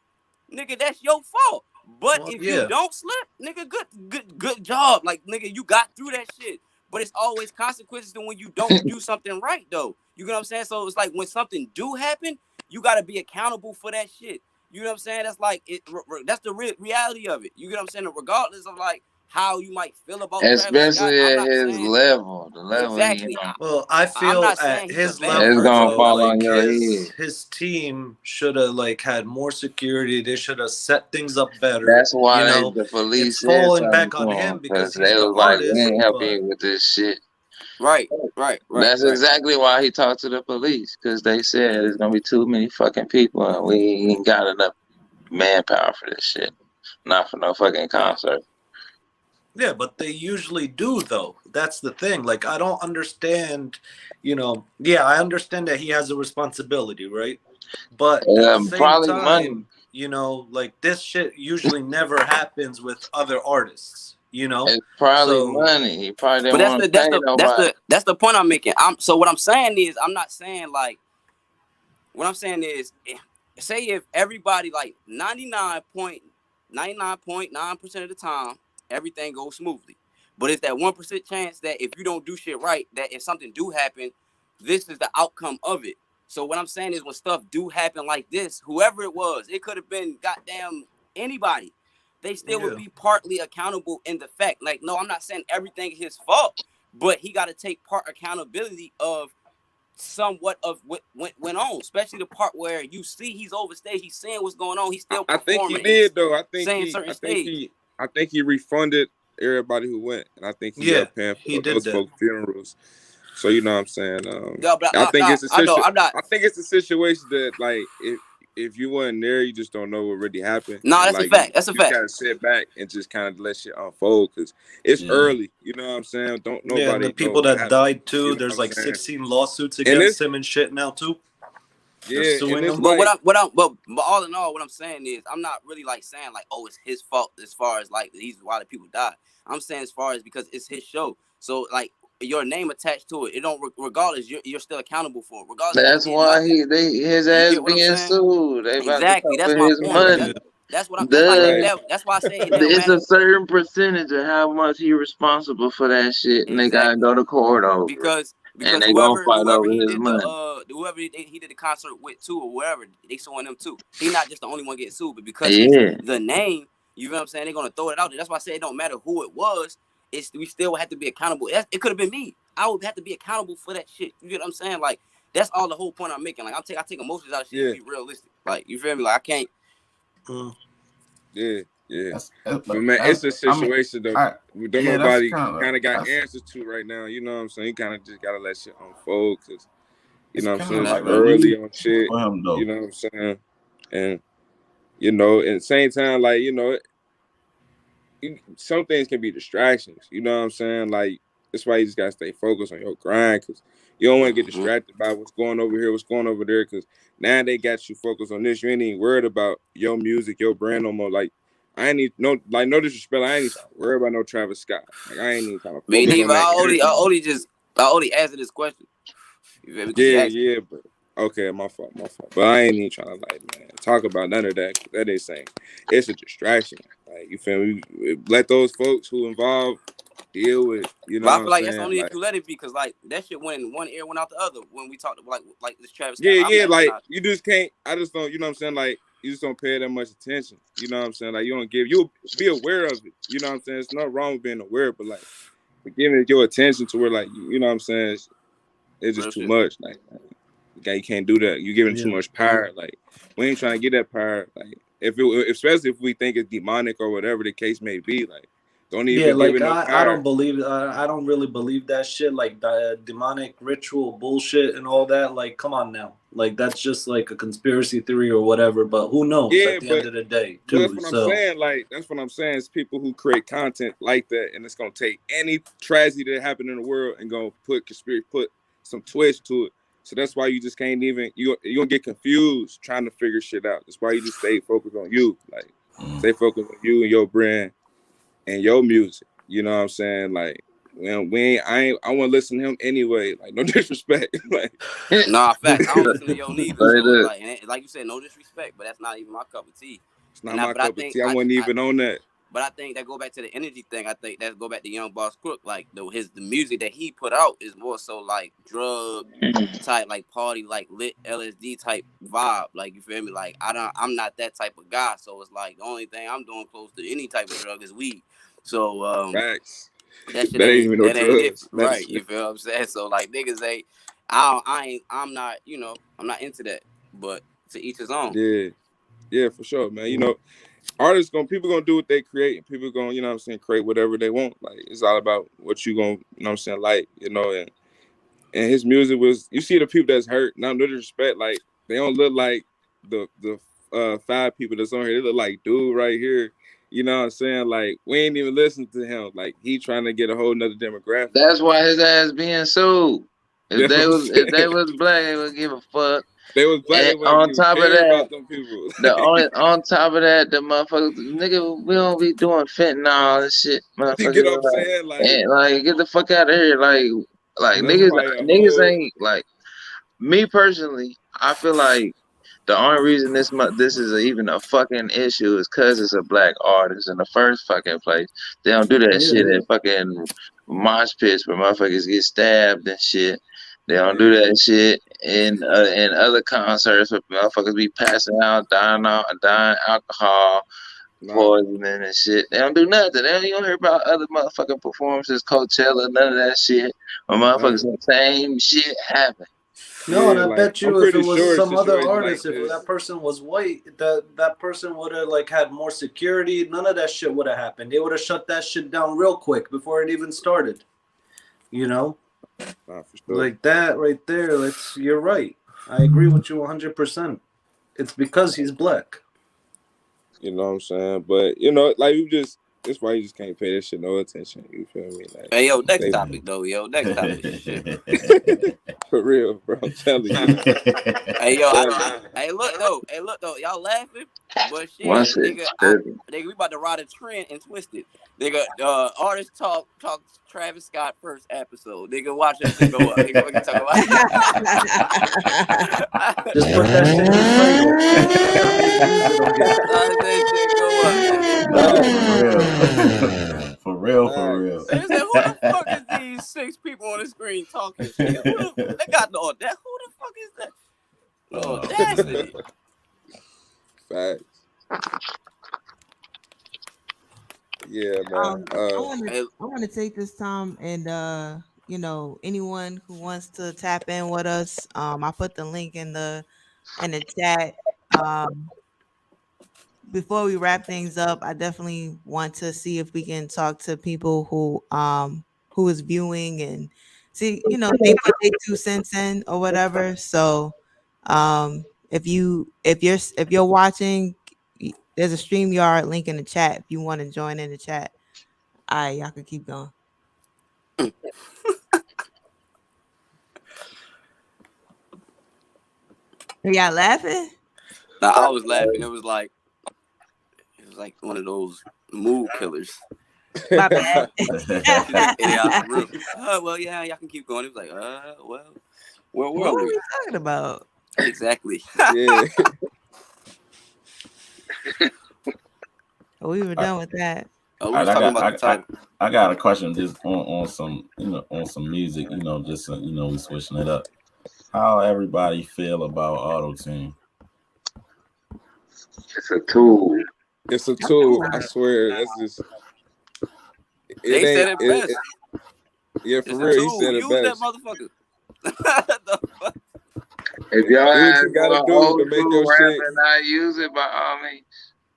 nigga, that's your fault. But Well, if you yeah. don't slip, nigga, good job. Like, nigga, you got through that shit. But it's always consequences to when you don't do something right, though. You know what I'm saying? So it's like when something do happen, you got to be accountable for that shit. You know what I'm saying? That's like that's the reality of it. You know what I'm saying? Regardless of like how you might feel about Travis Scott, Especially I'm at not his saying level, the level he exactly. on. Well, I I'm feel not at saying he's a his bad It's level person gonna though, or fall nothing. on like your head. his team should have like had more security. They should have set things up better. That's You why know, the it's police said falling something back to on him him because because he's they the was like, "We artist. ain't helping But you with this shit." Right. That's exactly why he talked to the police because they said there's gonna be too many fucking people and we ain't got enough manpower for this shit. Not for no fucking concert. yeah, but they usually do though. That's the thing. Like I don't understand. You know, yeah, I understand that he has a responsibility, right? But at the same Probably money. time, you know, like this shit usually never happens with other artists. You know, It's probably so money. He probably But didn't want to pay nobody. that's the point I'm making. So what I'm saying is I'm not saying like what I'm saying is say if everybody like 99.99% of the time everything goes smoothly. But it's that 1% chance that if you don't do shit right, that if something do happen, this is the outcome of it. So what I'm saying is when stuff do happen like this, whoever it was, it could have been goddamn anybody. They still would be partly accountable in the fact. Like, no, I'm not saying everything is his fault, but he got to take part accountability of somewhat of what went on, especially the part where you see he's overstage, he's saying what's going on, he's still I think performing. he did though. I think he refunded everybody who went, and I think he paying for those folks' funerals. So you know what I'm saying. I think it's a situation that like if you weren't there, you just don't know what really happened. No, that's like, a fact. That's a fact. You gotta sit back and just kind of let shit unfold because it's early. You know what I'm saying? Don't nobody. Yeah, and the people that died too. You know there's like 16 lawsuits And against him and shit now too. Yeah, suing and it's him. But like, but all in all, what I'm saying is, I'm not really like saying like, oh, it's his fault as far as like he's why the people die. I'm saying as far as because it's his show, so like your name attached to it. It don't regardless. You're still accountable for it, regardless if you That's did why nothing. his You ass get what I'm being saying? sued. They about to Exactly. come That's for my his point. money. That's what I'm. That's like Duh. that's why I say it don't It's matter a certain percentage of how much he responsible for that shit, and they gotta exactly go to court over it. because And they gonna whoever fight over he his did money. he did the concert with too or whatever they suing him too. He not just the only one getting sued, but because he's Yeah. the name, you know what I'm saying? They're gonna throw it out there. That's why I say it don't matter who it was. We still have to be accountable. It could have been me. I would have to be accountable for that shit. You get what I'm saying? Like that's all the whole point I'm making. Like I take emotions out of shit and be realistic. Like you feel me? Like I can't. Yeah. That's, But man, it's a situation though. Don't yeah, that's nobody kind kind of got of answers to right now. You know what I'm saying? You kind of just gotta let shit unfold because you know what I'm saying. It's like early on shit. for him though. You know what I'm saying? And you know, at the same time, like you know, some things can be distractions. You know what I'm saying? Like that's why you just gotta stay focused on your grind because you don't want to get distracted by what's going over here, what's going over there. Because now they got you focused on this. You ain't even worried about your music, your brand no more. Like I ain't need no disrespect. I ain't even worried about no Travis Scott. Like I ain't even trying to Me focus on neither. that. I only answered this question. You feel me? Yeah, but okay, my fault. But I ain't even trying to like, man, talk about none of that. That ain't saying it's a distraction. Like you feel me? Let those folks who involved deal with. You know But I what feel I'm like that's saying? only if Like, you let it be, because like that shit went in one ear, went out the other. When we talked like this Travis Scott, yeah, like you just can't. I just don't. You know what I'm saying? Like you just don't pay that much attention. You know what I'm saying? Like you don't give. You'll be aware of it. You know what I'm saying? It's nothing wrong with being aware, but like giving it your attention to where like you know what I'm saying. It's just too much. Like you can't do that. You're giving too much power. Like we ain't trying to get that power. Like especially if we think it's demonic or whatever the case may be. Like don't even give it no power. I don't believe. I don't really believe that shit. Like the demonic ritual bullshit and all that. Like, come on now. Like that's just like a conspiracy theory or whatever. But who knows? At the end of the day, too. But that's what I'm saying. Like that's what I'm saying. It's people who create content like that, and it's gonna take any tragedy that happened in the world and gonna put some twist to it. So that's why you just can't even you're gonna get confused trying to figure shit out. That's why you just stay focused on you. Like stay focused on you and your brand and your music. You know what I'm saying? Like I want to listen to him anyway. Like no disrespect. Like nah, facts. I don't listen to yo neither. So like you said, no disrespect, but that's not even my cup of tea. It's not my cup of tea. I wasn't even on that. But I think that go back to the energy thing. I think that go back to Young Boss Crook. Like the music that he put out is more so like drug type, like party, like lit LSD type vibe. Like you feel me? Like I'm not that type of guy. So it's like the only thing I'm doing close to any type of drug is weed. So facts. That shit that ain't even no drugs, right? You feel what I'm saying? So like niggas ain't. I'm not. You know, I'm not into that. But to each his own. Yeah, for sure, man. You know. People gonna do what they create, and people gonna, you know what I'm saying, create whatever they want. Like it's all about what you gonna, you know what I'm saying, like, you know, and his music was, you see the people that's hurt, not no disrespect, like they don't look like the 5 people that's on here. They look like dude right here. You know what I'm saying? Like we ain't even listening to him. Like he trying to get a whole nother demographic. That's why his ass being sued. If they was black, they would give a fuck. They was black, they wouldn't even care about them people. On top of that, the motherfuckers, nigga, we don't be doing fentanyl and shit, motherfucker. You get what I'm saying? Like get the fuck out of here. Like niggas ain't like me personally. I feel like the only reason this is even a fucking issue is because it's a black artist in the first fucking place. They don't do that shit at fucking mosh pits where motherfuckers get stabbed and shit. They don't do that shit in other concerts where motherfuckers be passing out, dying alcohol, poisoning and shit. They don't do nothing. You don't hear about other motherfucking performances, Coachella, none of that shit. Where motherfuckers the same shit happen. No, and I bet you if it was some other artist, if that person was white, that person would have like had more security. None of that shit would have happened. They would have shut that shit down real quick before it even started. You know, like that right there. You're right. I agree with you 100%. It's because he's black. You know what I'm saying? But you know, like That's why you just can't pay that shit no attention. You feel me? Like, Hey, yo, next they, topic though, yo. Next topic, shit. for real, bro. I'm telling you. Hey, yo, hey, look though, y'all laughing, but One shit, shit tripping. nigga, we about to ride a trend and twist it. Nigga, artist talk Travis Scott first episode. Nigga, watch that shit go up. Nigga, what you talking about? Just put that shit in the title. How many views it'll get. Watch that shit go up, nigga. For real. They said, who the fuck is these 6 people on the screen talking shit? They got no that. Who the fuck is that? No audacity. Facts. Yeah, man. I want to take this time and anyone who wants to tap in with us, I put the link in the chat. Before we wrap things up, I definitely want to see if we can talk to people who is viewing and see, they put their 2 cents in or whatever. So if you're watching, there's a StreamYard link in the chat if you want to join in the chat. All right, y'all can keep going. Y'all laughing? Nah, I was laughing. It was like one of those mood killers. My bad. Well, yeah, y'all can keep going. It was like, well, where What were were we? we talking about? Exactly. Yeah. We were done with that. We were talking about the title. I got a question just on some on some music, just we switching it up. How everybody feel about auto-tune? It's a tool. It's a tool. I swear. That's just. They said it best. Yeah, for it's real. He said it Use best. That motherfucker. If y'all do what have you gotta do old to make school your rap shit. and not use it, by all means.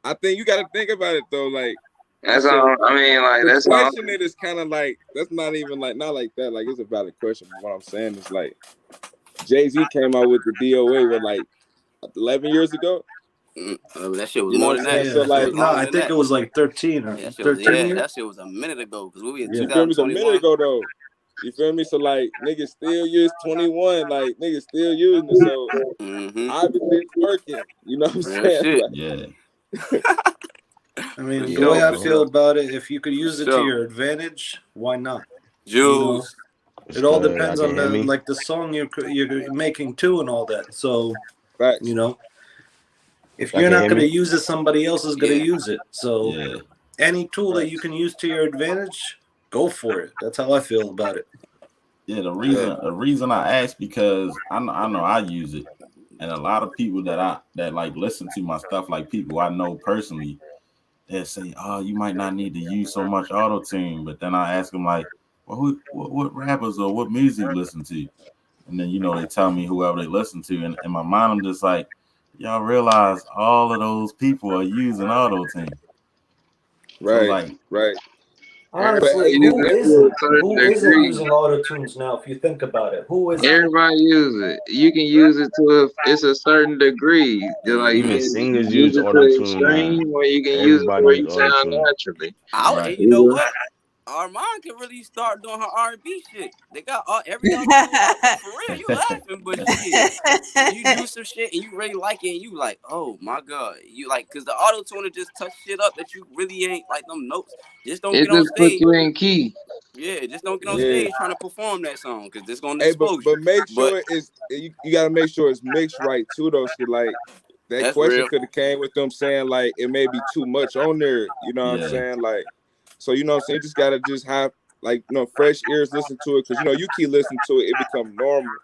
I think you gotta think about it though. Like That's all. I mean, like that's all. Question it is kind of like that's not even like not like that. Like it's a valid question. But what I'm saying is like Jay-Z came out with the DOA with like 11 years ago. That shit was more than that. So like, no, I think it was like 13 or 13 years. That shit was a minute ago because we were in You feel me? It's a 2021. minute ago though. You feel me? So like niggas still use 21. Like niggas still using it. So obviously it's working. You know what I'm saying? Shit. Like, Yeah. I mean, the way I feel about it, if you could use it to your advantage, why not? Jules. It all depends on the song you're making too and all that. So, if you're not going to use it, somebody else is going to use it. So, any tool that you can use to your advantage, go for it. That's how I feel about it. Yeah, the reason I ask because I know I use it, and a lot of people that like listen to my stuff, like people I know personally, they say, "Oh, you might not need to use so much auto tune," but then I ask them like, "Well, what rappers or what music you listen to?" And then they tell me whoever they listen to, and in my mind I'm just like, y'all realize all of those people are using auto tune, right? Honestly, who isn't using auto tunes now? If you think about it, who is? Everybody use it. You can use it to it's a certain degree. Just like even singers use use it to auto tune. extreme, where you can use it where you sound naturally. You know what? Armand can really start doing her R&B shit. They got every other for real. You laughing, but shit, you do some shit and you really like it, and you like, oh my god, you like because the auto tuner just touch shit up that you really ain't like them notes. Just don't get on stage. Put you in key. Yeah, just don't get on stage trying to perform that song because it's gonna expose but make sure you gotta make sure it's mixed right too though. So like that question could have came with them saying like it may be too much on there. You know what I'm saying? Like. So, what I'm saying? You just got to just have, like, fresh ears listen to it. Because, you keep listening to it, it become normal.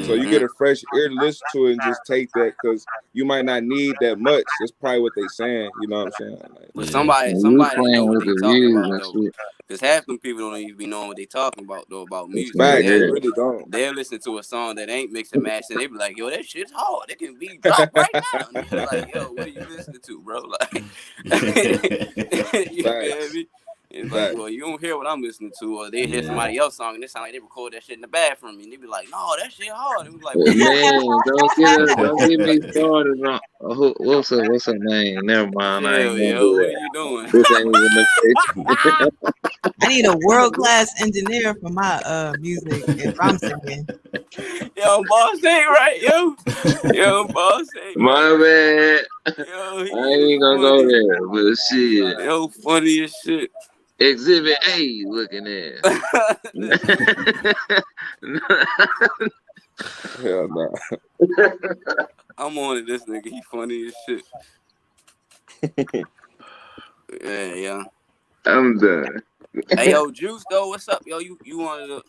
So you get a fresh ear to listen to it and just take that. Because you might not need that much. That's probably what they saying. You know what I'm saying? Like, but somebody know what they talking about, though. Because half them people don't even be knowing what they talking about, though, about music. They really don't. They'll listen to a song that ain't mix and match, and they be like, yo, that shit's hard. It can be dropped right now. And you be like, yo, what are you listening to, bro? Like, you feel me? It's like, well, you don't hear what I'm listening to, or they hear somebody else's song and it sound like they record that shit in the bathroom, and they be like, "No, that shit hard." And we like, "Man, don't get me started on what's her name? Never mind. What are you doing? This ain't even the face. I need a world class engineer for my music if I'm singing. Yo, boss ain't right, yo. Yo, boss ain't right. My bad. Yo, I he ain't gonna go funny. there, but shit. Yo, funny as shit. Exhibit A looking at. Hell no. I'm on it. This nigga, he funny as shit. Yeah, yeah. I'm done. Hey, yo, Juice, though, what's up, yo? You wanted to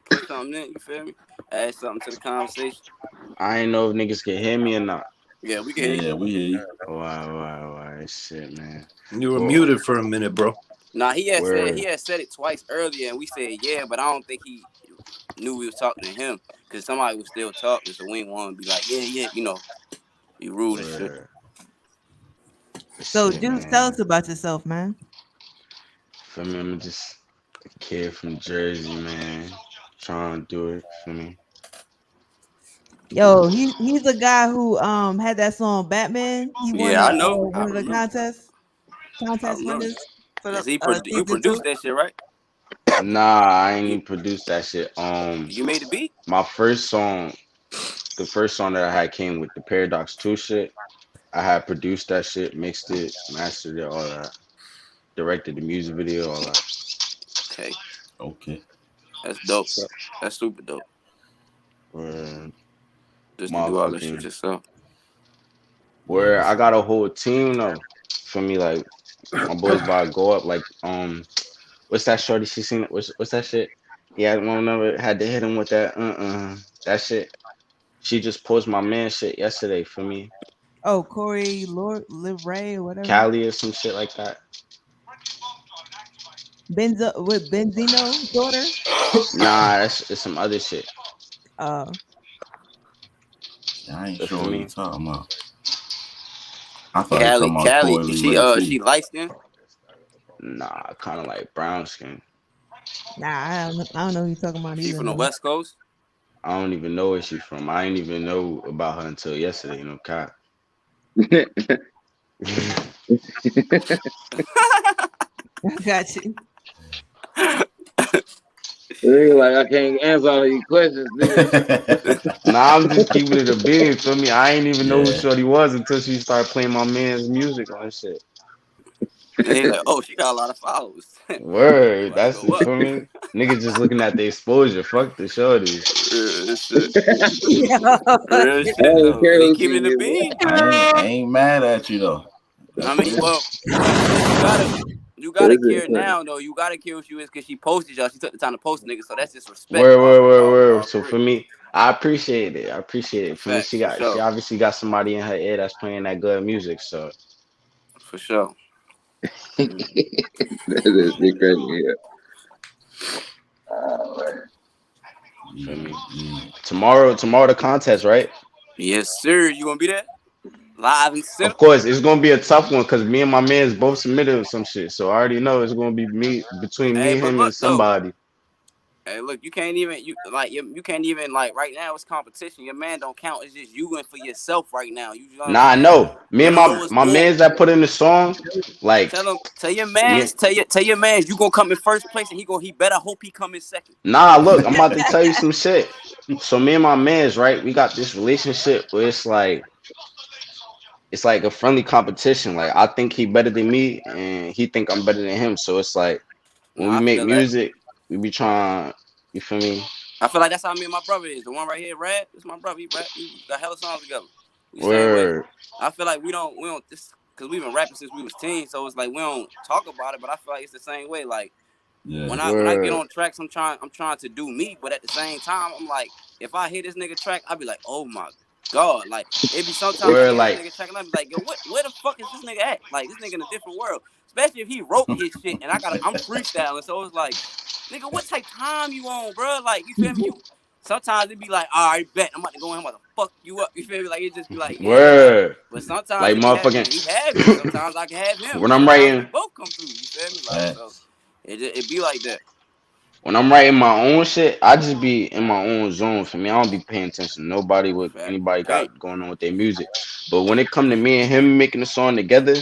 put something in? You feel me? Add something to the conversation. I ain't know if niggas can hear me or not. Yeah, we can Yeah, hear you. yeah, we hear you. Why, shit, man. You were Well, muted for a minute, bro. Nah, he had word. said it twice earlier, and we said yeah, but I don't think he knew we was talking to him because somebody was still talking, so we ain't want to be like yeah, be rude and shit. Word. So, Shit, Juice, tell man. us about yourself, man. For me, I'm just a kid from Jersey, man. Trying to do it for me. Yo, he's the guy who had that song Batman. He won Yeah, I know. I one of the remember. I contest remember. winners for the Cause he you season 2. produced that shit, right? Nah, I ain't You even produced that shit. you made the beat. My first song, the first song that I had came with the Paradox 2 shit. I had produced that shit, mixed it, mastered it, all that. Directed the music video, all that. Okay, Okay. that's dope. That's super dope. Where Just to do all that shit motherfucking yourself. where I got a whole team though. For me, like my boys about to go up. Like what's that shorty? She seen it. What's that shit? Yeah, one number had to hit him with that. That shit. She just posted my man shit yesterday for me. Oh, Corey Lord Live Ray or whatever. Cali or some shit like that. Benzo with Benzino's daughter. Nah, it's some other shit. Uh, Yeah, I ain't But sure for what you me, talking about. I thought you were talking about Callie, Corey Lee she Ray too. she light skin. nah, kind of like brown skin. nah, I don't know who you're talking about She either. from the No. West Coast. I don't even know where she from. I didn't even know about her until yesterday. You know, Kai. I got you. Nigga, like I can't answer all these questions, nigga. Nah, I'm just keeping it a bean. For me, I ain't even know who Yeah. Shorty was until she started playing my man's music on shit. And they like, oh, she got a lot of followers. Word, About to that's go it up. for me. Niggas just looking at the exposure. Fuck the shorties. Real shit. Yeah. Real I shit don't though. care He who keeping she it a is. bean. I ain't mad at you though. I That's mean, real. well, you gotta That's it, care man. now though. You gotta care who she is because she posted y'all. She took the time to post niggas, so that's just respect Word, word, word, word. all So three. for me, I appreciate it. I appreciate it. For me, Facts for she sure. obviously got somebody in her ear that's playing that good music. So For sure. That shit crazy. Yeah. Oh, man. for Yeah, me, yeah. tomorrow the contest, right? Yes, sir. You gonna be there? Live and center? Of course, it's gonna be a tough one because me and my man's both submitted some shit. So I already know it's gonna be me between Hey, me, but him, look and though. somebody. Hey, look, you can't even like right now it's competition. Your man don't count. It's just you and for yourself right now. You know what I'm Nah, I saying? know. Me Let and him know my what's my on. man's that put in the song, like Tell your me. mans, tell your mans you gonna come in first place and he better hope he come in second. Nah, look, I'm about to tell you some shit. So me and my man's right, we got this relationship where it's like a friendly competition. Like I think he better than me, and he think I'm better than him. So it's like when we Nah, I make feel that. music, we be trying. You feel me? I feel like that's how me and my brother is. The one right here, Rad, it's my brother. He rap. We got hella songs together. We same way. Word, I feel like we don't this because we've been rapping since we was teens, so it's like we don't talk about it. But I feel like it's the same way. Like Yeah. when I get word, on tracks, I'm trying to do me, but at the same time, I'm like, if I hear this nigga track, I'll be like, oh my god, like it be sometimes I word. can hear this Like nigga track and I be like, yo, where the fuck is this nigga at? Like this nigga in a different world, especially if he wrote his shit and I'm freestyling, so it's like, nigga, what type time you on, bro? Like you feel me? You sometimes it be like, all right, bet I'm about to go in, I'm about to fuck you up. You feel me? Like it just be like, yeah, like. word, But sometimes like it be having motherfucking. he have me. Sometimes I can have him. when I'm Sometimes we writing, both come through. You feel me? Like so. Facts. It be like that. when I'm writing my own shit, I just be in my own zone. For me, I don't be paying attention to nobody what Fact. anybody Hey, got going on with their music. But when it come to me and him making a song together,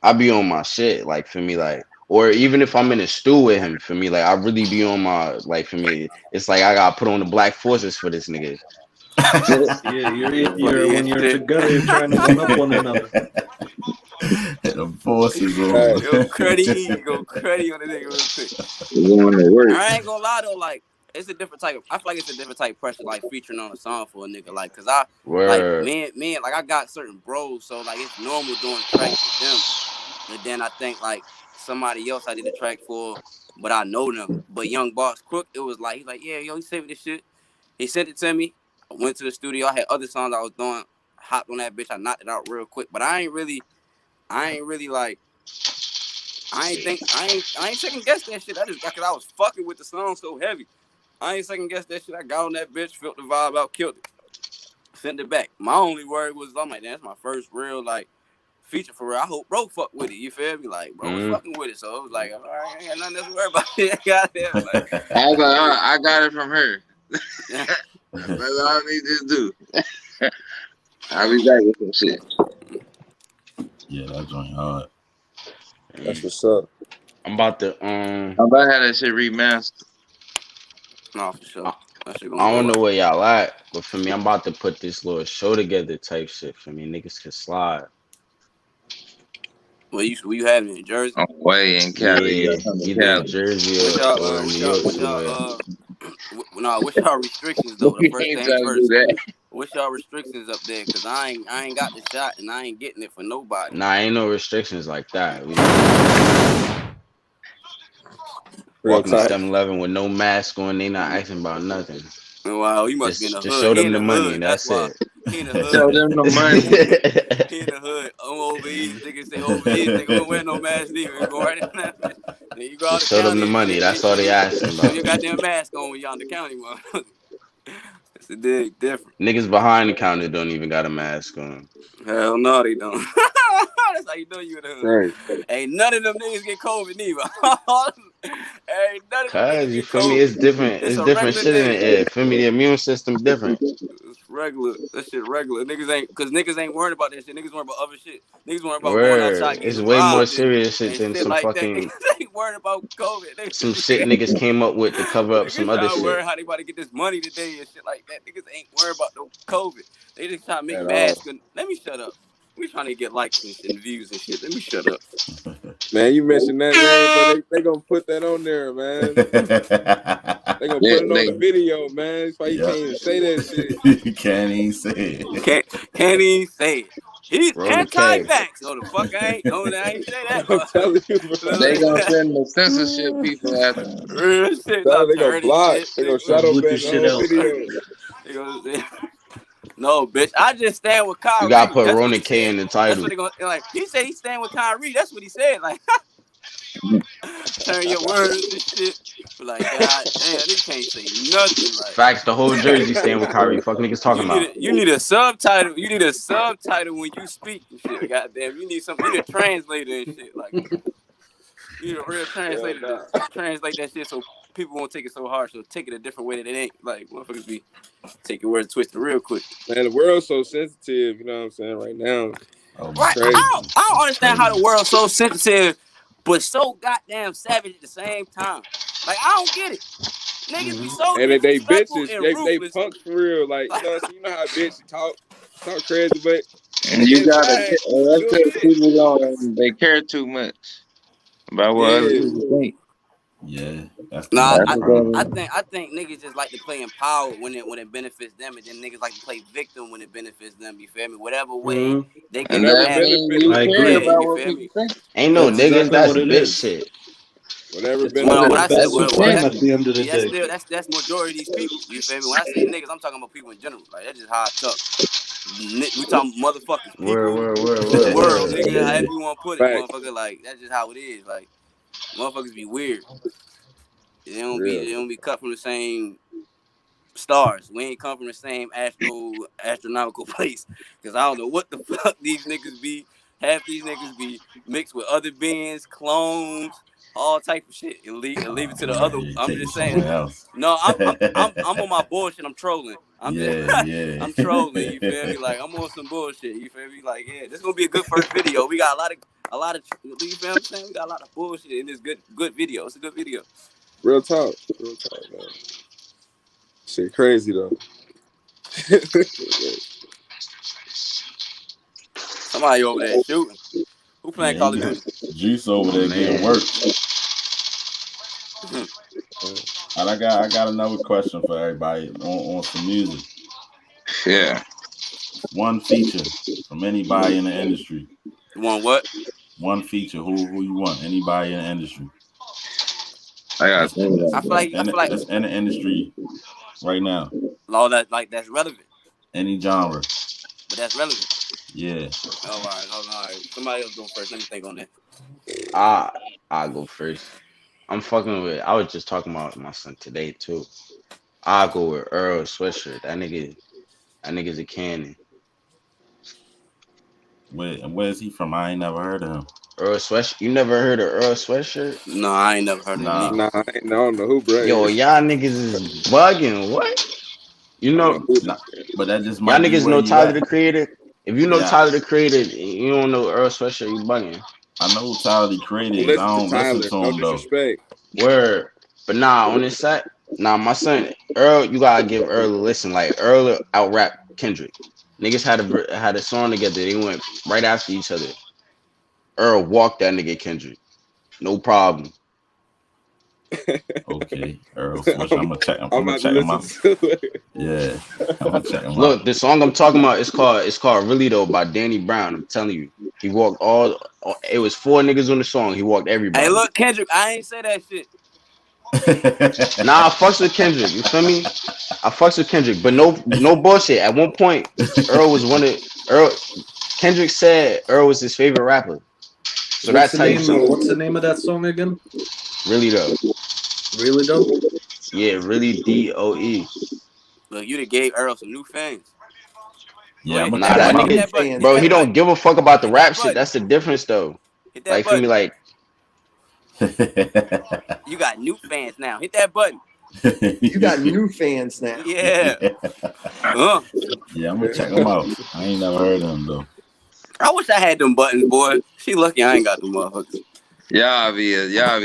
I be on my shit, like for me, like, or even if I'm in a stew with him, for me, like I really be on my, like for me, it's like I gotta put on the black forces for this nigga. Yeah, Funny when as you're shit. together, you're trying to one up one another. The forces on. Right. Go cruddy on the nigga real quick. Going to work. I ain't gonna lie though, like it's a different type of. I feel like it's a different type of pressure, like featuring on a song for a nigga, like, cause I like Word. man, like I got certain bros, so like it's normal doing tracks with them, and then I think like somebody else I did a track for, but I know them. But Young Boss Crook, it was like he's like, yeah, yo, he sent me this shit. He sent it to me. I went to the studio. I had other songs I was doing. Hopped on that bitch. I knocked it out real quick, but I ain't really like. I ain't second guess that shit. I just got, cause I was fucking with the song so heavy. I ain't second guess that shit. I got on that bitch, felt the vibe out, killed it, sent it back. My only word was, I'm like, that's my first real like feature for real. I hope bro fuck with it. You feel me? Like bro was fucking with it, so it was like, all right, I ain't got nothing else to worry about. Goddamn, like, I was like, I got it from her. That's all I need to do. I'll be back with some shit. Yeah, that joint hard. That's what's up. I'm about to I'm about to have that shit remastered. no, for sure. That shit gonna I don't go up. know where y'all at, but for me, I'm about to put this little show together type shit for me. Niggas can slide. Well, you had it in Jersey. I'm way in Cali. You Yeah, gotta come to either in Cali. Jersey or New York somewhere. What's y'all restrictions though? The We first ain't things trying to do first. that. What's y'all restrictions up there? Cause I ain't got the shot and I ain't getting it for nobody. Nah, ain't no restrictions like that. We just Real walking to tight. 7-Eleven with no mask on. They not asking about nothing. Wow, you must be in the Just hood. show He them in the the money. hood. And That's that's why it. he in the Show hood. them the money. He in the hood. I'm overeased. Niggas say overeased. Nigga don't wear no mask either. You go right in that bitch. Then you go out Just the show them the county and money. shit. That's all they asking Show your about. goddamn mask on when you out in the county, motherfucker. It's a dig different. Niggas behind the counter don't even got a mask on. Hell no, they don't. That's how you know you in the hood. Right. Ain't none of them niggas get COVID neither. Ain't none of them Cause niggas you get feel me? COVID. It's different. It's It's a different regular shit in the day. air. Feel me? The immune system different. It's regular. That shit regular. Niggas ain't worried about that shit. Niggas worried about other shit. Niggas worried about going Word. outside It's getting way more robbed serious shit and than shit some like that. fucking Niggas ain't worried about COVID. some shit niggas came up with to cover up some Niggas other not shit. worried how they about to get this money today and shit like that. Niggas ain't worried about no COVID. They just trying to make At all. masks. Let me shut up. We trying to get likes and views and shit. Let me shut up. Man, you mentioned that name, bro. They gonna put that on there, man. They gonna put it on the video, man. That's why you can't even say that shit. You can't even say it. Can't even say it. He's Rona K. anti-vax. No, the fuck I ain't. No, I ain't say that, I'm but telling you, bro. They gonna send the censorship people after me. real shit. Tell Not them they gonna turn this block. shit. They gonna Gonna shadow boot your ban the shit whole out. video. They gonna, no, bitch. I just stand with You gotta Kyrie. put That's what Rona he K said. in the That's title. what they gonna like. He said he stand with Kyrie. That's what he said. Like turn your words and shit. But like, God damn, nigga can't say nothing. Like Facts, the whole Jersey stand with Kyrie. Fuck niggas talking about. you need a subtitle. You need a subtitle when you speak and shit. Goddamn, you need some. You need a translator and shit. Like you need a real Hell translator to nah. translate that shit so people won't take it so hard. So take it a different way that it ain't. Like motherfuckers be take your words twisted real quick. Man, the world's so sensitive, you know what I'm saying, right now. Oh Right? my Crazy. I don't It's understand how the crazy. world's so sensitive, but so goddamn savage at the same time. Like I don't get it. Niggas be so And they disrespectful bitches, and they ruthless. punks for real. Like, you know what I'm saying? You know how bitches talk crazy, but And you gotta, inside, that's good because shit. people don't, they care too much about what other Yeah. people think. Yeah, that's the Nah, main That's problem. what I think niggas just like to play in power when it benefits them, and then niggas like to play victim when it benefits them. You feel me? Whatever way they and can Whatever that have it. means benefit you I care agree. Yeah, about you what feel people me? think. Ain't no That's niggas, exactly that's what it bitch is. shit. whatever It's When for benefit when the I them. say best That's of when the I them thing. at the end of the yeah, day. still that's majority of these people. You feel me? When I say niggas, I'm talking about people in general. Like that's just how I talk. We talking motherfuckers, people, the world, Word. nigga, however you want to put it, Facts. motherfucker. Like that's just how it is. Like motherfuckers be weird. Real. They don't be cut from the same stars. We ain't come from the same astronomical place. Cause I don't know what the fuck these niggas be. Half these niggas be mixed with other beings, clones, all type of shit, and leave it to the Man, other. you I'm take it just saying. somewhere else. No, I'm on my bullshit. I'm trolling. I'm just Yeah. I'm trolling. You feel me? Like I'm on some bullshit. You feel me? Like yeah, this is gonna be a good first video. We got a lot of. Do you feel what I'm saying? We got a lot of bullshit in this good video. It's a good video. Real talk, man. Shit, crazy though. Somebody over there shooting. Who playing Yeah, Call of Duty? Juice over there getting Man. work. And I got another question for everybody on some music. Yeah. One feature from anybody in the industry. You want what? One feature. Who you want? Anybody in the industry. I got to That's think about I feel like that's in the industry right now. law that's relevant, Any genre. but that's relevant. Yeah. Oh, all right. Somebody else go first. Let me think on that. I'll go first. I'm fucking with. I was just talking about my son today too. I'll go with Earl Sweatshirt. That nigga's a cannon. Where's he from? I ain't never heard of him. Earl Sweatshirt. You never heard of Earl Sweatshirt? No, I ain't never heard of him Nah. either. Nah, I don't know who bro Yo, is. y'all niggas is bugging. What? You I don't know, know who Nah, but that just y'all might be niggas where know you Tyler at. the Creator. If you know Yeah, Tyler the Creator, you don't know Earl Sweatshirt. You bugging. I know who Tyler the Creator don't is. I listen to don't listen Tyler. to No him though. disrespect. Word. But nah, on this set, nah, my son Earl, you gotta give Earl a listen. Like Earl out rap Kendrick. Niggas had a song together. They went right after each other. Earl walked that nigga Kendrick. No problem. Okay, Earl Swisher. I'm gonna check him. I'm I'm gonna about to check him listen out. to it. Yeah, I'm gonna check him out. Look, the song I'm talking about is called Really Though by Danny Brown. I'm telling you. He walked it was 4 niggas on the song. He walked Hey, everybody. look, Kendrick, I ain't say that shit. Nah, I fucks with Kendrick. You feel me? I fucks with Kendrick, but no bullshit. At one point, Earl Kendrick said Earl was his favorite rapper. So What's that the tell you name? something. What's the name of that song again? Really though. Really though? Yeah, really DOE. Look, you done gave Earl some new fans. Go Yeah, I'm ahead, hit gonna Nah, that check him that button. out. Hit nigga, that button. Hit bro, he that don't button. give a fuck about the Hit that rap shit. button. That's the difference though. Hit that Like for me, button. like You got new fans now. Hit that button. You got new fans now. Yeah. Yeah, I'm gonna check him out. I ain't never heard of him though. I wish I had them buttons, boy. She lucky I ain't got them motherfuckers. y'all be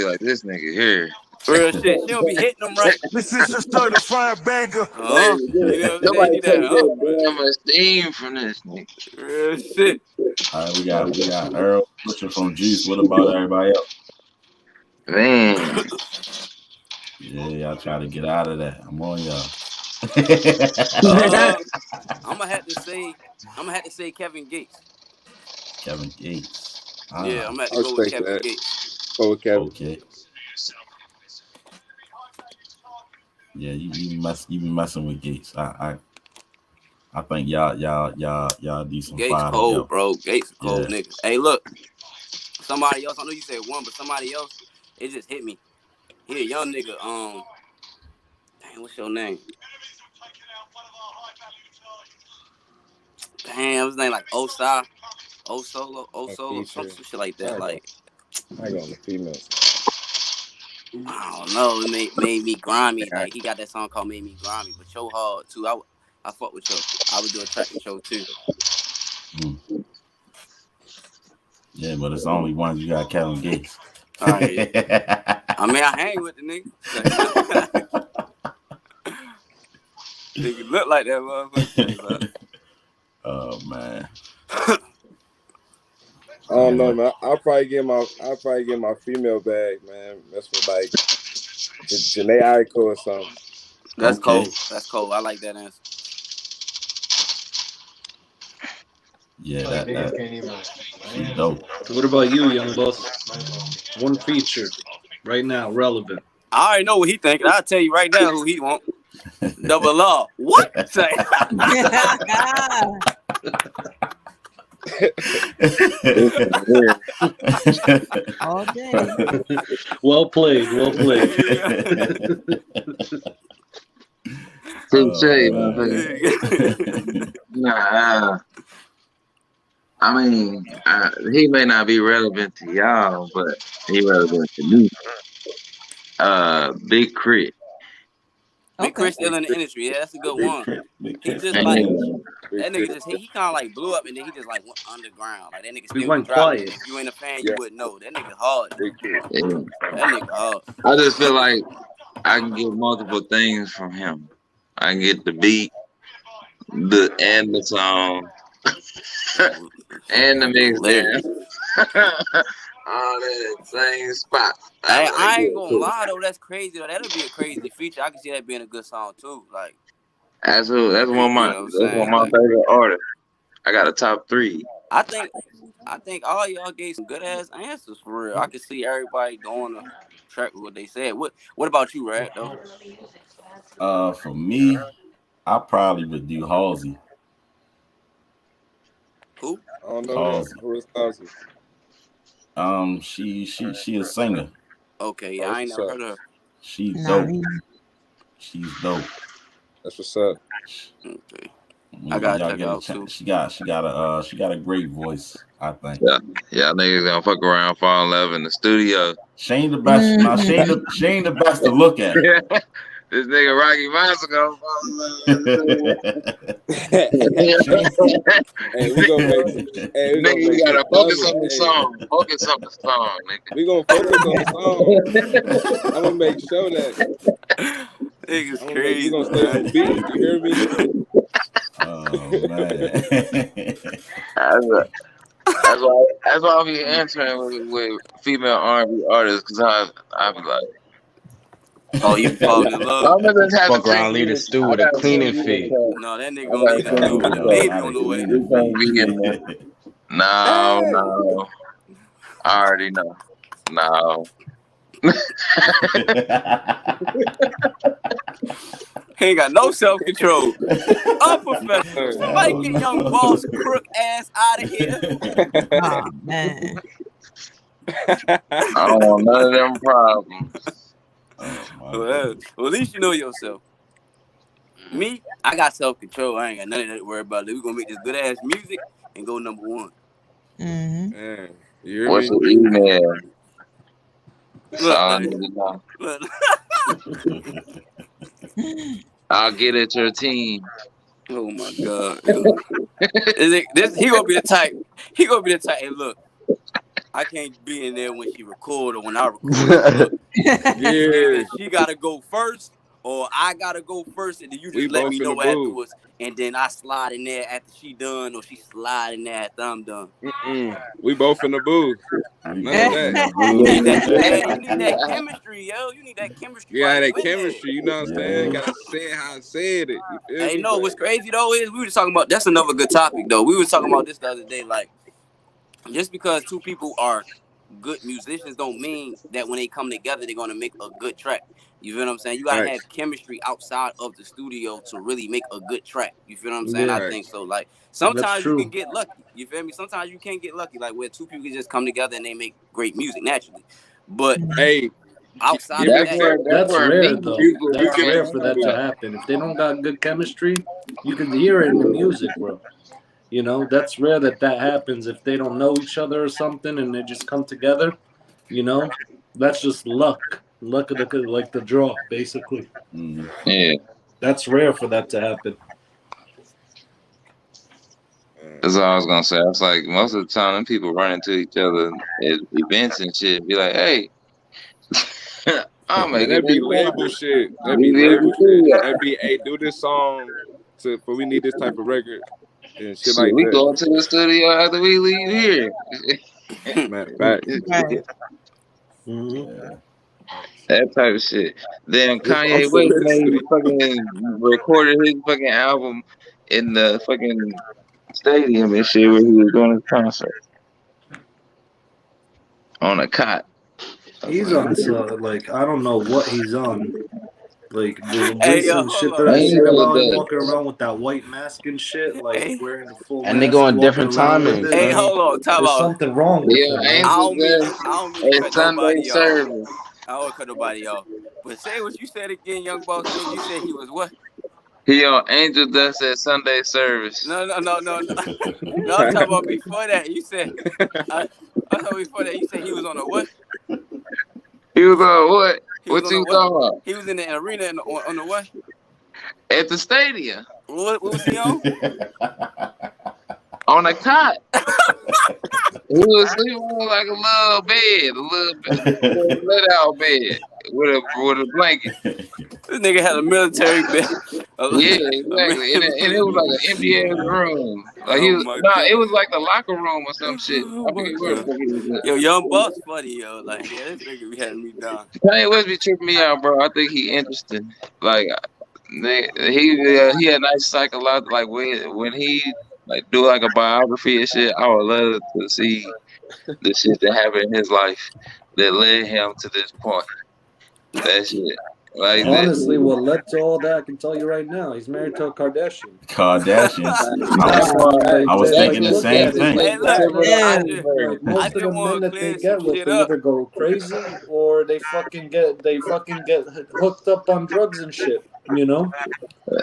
like this nigga here. Real shit. She don't be hitting them right. This is a certified banger. You know what I'm saying? Nobody You take that, that damn esteem from this nigga. Real shit. All right, we got Earl Swisher from Juice. What about everybody else? Man. Yeah, y'all try to get out of that. I'm on y'all. I'm gonna have to say Kevin Gates. Kevin Gates. Yeah, I'm gonna have I to go with respect Kevin that. Gates. Oh, Kevin. Okay. Yeah, you be messing with Gates. I think y'all do some Gates fire cold, together. bro. Gates a cold Yeah. nigga. Hey, look, somebody else. I know you said one, but somebody else. It just hit me. He a young nigga. Dang, what's your name? Damn, his name like Osai, Osolo, some shit like that. Like I got the females. I don't know. It made me grimy. Like he got that song called "Made Me Grimy," but Cho hard too. I fuck with Cho. I would do a track with Cho too. Yeah, but it's only one. You got Kevin Gates. All right. I mean, I hang with the nigga. Nigga look like that motherfucker. Oh man. I don't know, man. I'll probably get my female bag, man. That's for like Janae Aiko or something. That's cold. That's cold. I like that answer. Yeah, she's dope. What about you, young boss? One feature right now, relevant. I already know what he thinking. I'll tell you right now who he want. Double R. What? Say. All day. Well played. Nah. I mean, he may not be relevant to y'all, but he relevant to me. Big Crit. Big Okay. Chris still in the industry. Yeah, that's a good one. Big He Chris just still like in it. that nigga just he kind of like blew up and then he just like went underground. Like that nigga He still be went dropping. quiet. If you ain't a fan, you Yeah, wouldn't know. That nigga hard though. Big Chris. Yeah. That nigga hard. I just feel like I can get multiple things from him. I can get the beat, and the song, and the Hilarious. mixdown. All that same spot. Hey, I I get ain't it gonna too. lie though. That's crazy though. That'll be a crazy feature. I can see that being a good song too. Like, Absolutely. That's one of you my know what I'm that's one of saying? my Like, favorite artists. I got a top 3. I think all y'all gave some good ass answers for real. I can see everybody going to track with what they said. What about you, Rad though? For me, I probably would do Halsey. Who? I don't know that. Halsey. Who is Halsey? She a singer. Okay, Oh, yeah, I that's ain't what's never up. heard of her. She Nah, dope. She's dope. That's what's up. Okay, I gotta Y'all check get a out chance. too. She got a great voice, I think. Yeah. Y'all niggas gonna fuck around, fall in love in the studio. She ain't the best. Nah, she ain't the best to look at. This nigga Rocimasa gonna fall in love in the Hey, studio. we gonna make. Hey, we gonna Nigga, you make gotta shit focus coming. on the Hey, song. Focus on the song, we gonna focus on the song. I'm gonna make sure that Niggas we crazy, gonna stay on man. beat. You hear me? Oh man. nigga. That's why I be answering with female R&B artists, cause I be like, Oh, you be falling in love? I'm gonna just have the Fuck same around, leave the unit. stew I with a got the same cleaning unit fee. code. No, that nigga I gonna got leave the the same stew with Oh, a unit yo, code. baby not on a the way. cleaning You can't be in there. fee. No, Hey, no. I already know. No. He ain't got no self control. Unprofessional. Somebody Oh, get young no. Boss Crook ass out of here. oh man. I don't want none of them problems. Oh my Well, goodness. at least you know yourself. Me, I got self control. I ain't got none of that to worry about. We gonna make this good ass music and go number one. Mm-hmm. man, you hear What's me? your email? That's Look, all I look, need to know. look. I'll get at your team. Oh my god. Is it this? He gonna be the type. He gonna be the type. Hey, look, I can't be in there when she record or when I record. So look, it's Yeah, either she gotta go first or I gotta go first, and then you we just let both me in the know booth. afterwards, and then I slide in there after she done, or she slide in there after I'm done. We both in the booth. We None of both that. in the You need booth. that. Hey, you need that chemistry, yo. You need that chemistry You while got you that in there. chemistry. You know what I'm saying? Yeah. Gotta say it how I said it. You feel Hey, me? no, But what's crazy though is we were just talking about. That's another good topic though. We were talking about this the other day, like. Just because two people are good musicians don't mean that when they come together they're gonna make a good track. You feel what I'm saying? You gotta facts, have chemistry outside of the studio to really make a good track. You feel what I'm saying? I Yeah, think facts. so. Like that's sometimes you can true. get lucky. You feel me? Sometimes you can't get lucky, like where two people can just come together and they make great music naturally. But Hey, outside give of me That's that, where example. that's That's where rare me though. You That's give me rare for that to example. happen. If they don't got good chemistry, you can hear it in the music, bro. You know, that's rare that happens if they don't know each other or something and they just come together. You know, that's just luck. Luck of the like the draw, basically. Mhm. yeah. That's rare for that to happen. That's all I was gonna say. I was like, most of the time, them people run into each other at events and shit. Be like, hey, I'm Man, making that this be label song. shit. That be We did label the shit. studio. That be, hey, do this song for we need this type of record and shit Shit, like we that. go to the studio after we leave here. Man, facts. Right. Hmm. Yeah. That type of shit. Then I'm Kanye still West in the made studio. fucking recorded his fucking album in the fucking stadium and shit where he was doing his concert on a cot. I was He's like, on so like I don't know what he's on. Like the hey yo, recent hold shit that on. I've ain't seen really about him that. walking around with that white mask and shit, like Hey, wearing the full And they mask, go in walking different around with timings, it. hey, feel me? hold on. Talk There's about. something wrong with Yeah, him, man. I Angel don't mean to. Dust I don't mean to and cut Sunday nobody off. service. I don't cut nobody off. But say what you said again, young boss Crook. You said he was what? He on Angel Dust at Sunday service. No, no, no, no, no. No, I'm talking about before that. You said I thought before that you said he was on a what? He was on what? He was What on a you what? talking about? He was in the arena on the what? at the stadium What was he on? on a cot. He was sleeping on like a little bed, a little let out bed with a blanket. This nigga had a military bed. Yeah, exactly. And it was like an empty ass room. Like Oh my god. it was like the locker room or some shit. Oh I my forget where the god. fuck he was Yo, Young Buck's funny, yo. Like, yeah, this nigga be having me down. at. Kanye West be tripping me out, bro. I think he interesting. Like he had nice psychological. Like when he like do like a biography and shit. I would love to see the shit that happened in his life that led him to this point. That shit. Like that. Honestly, what led to all that, I can tell you right now. He's married to a Kardashian. Kardashians. Like, I was like, thinking the look same at it. thing. Hey, Like, look, Yeah. like most of just the wanna men that clear they get some with, shit they up. either go crazy or they fucking get hooked up on drugs and shit. You know?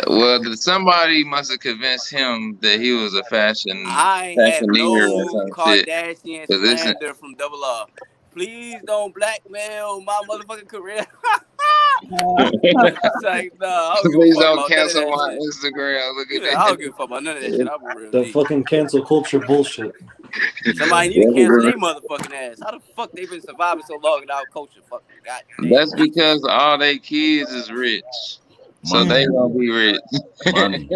Well, somebody must have convinced him that he was a I ain't have fashioneer or no some shit. Kardashian 'Cause this, slander from Double R. Please don't blackmail my motherfucking career. It's like, nah, I don't give a please fuck don't about none of cancel that my shit. Instagram. Look at Yeah, I don't give a fuck about none of that shit. I'm a real The G. fucking cancel culture bullshit. Somebody need to cancel their motherfucking ass. How the fuck they been surviving so long without culture? Fucking goddamn. That's because all they kids is rich. So Money. they gonna be rich. Money.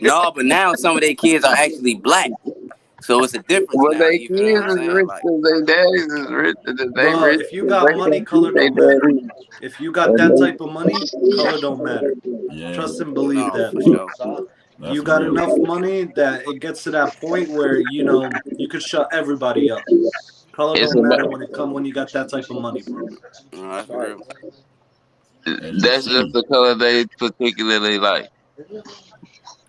No, but now some of their kids are actually black. So it's a difference But now. they You feel what I'm kids is saying? rich Like, because they daddies is rich. They Bro, rich. if you They got money, can color keep they don't matter. daddy. If you got that type of money, color don't matter. Yeah, Trust and believe no, that, for bro. sure. that's You got real. enough money that it gets to that point where you could shut everybody up. Color It's don't matter about, when you got that type of money, bro. No, that's real. that's just the color they particularly like.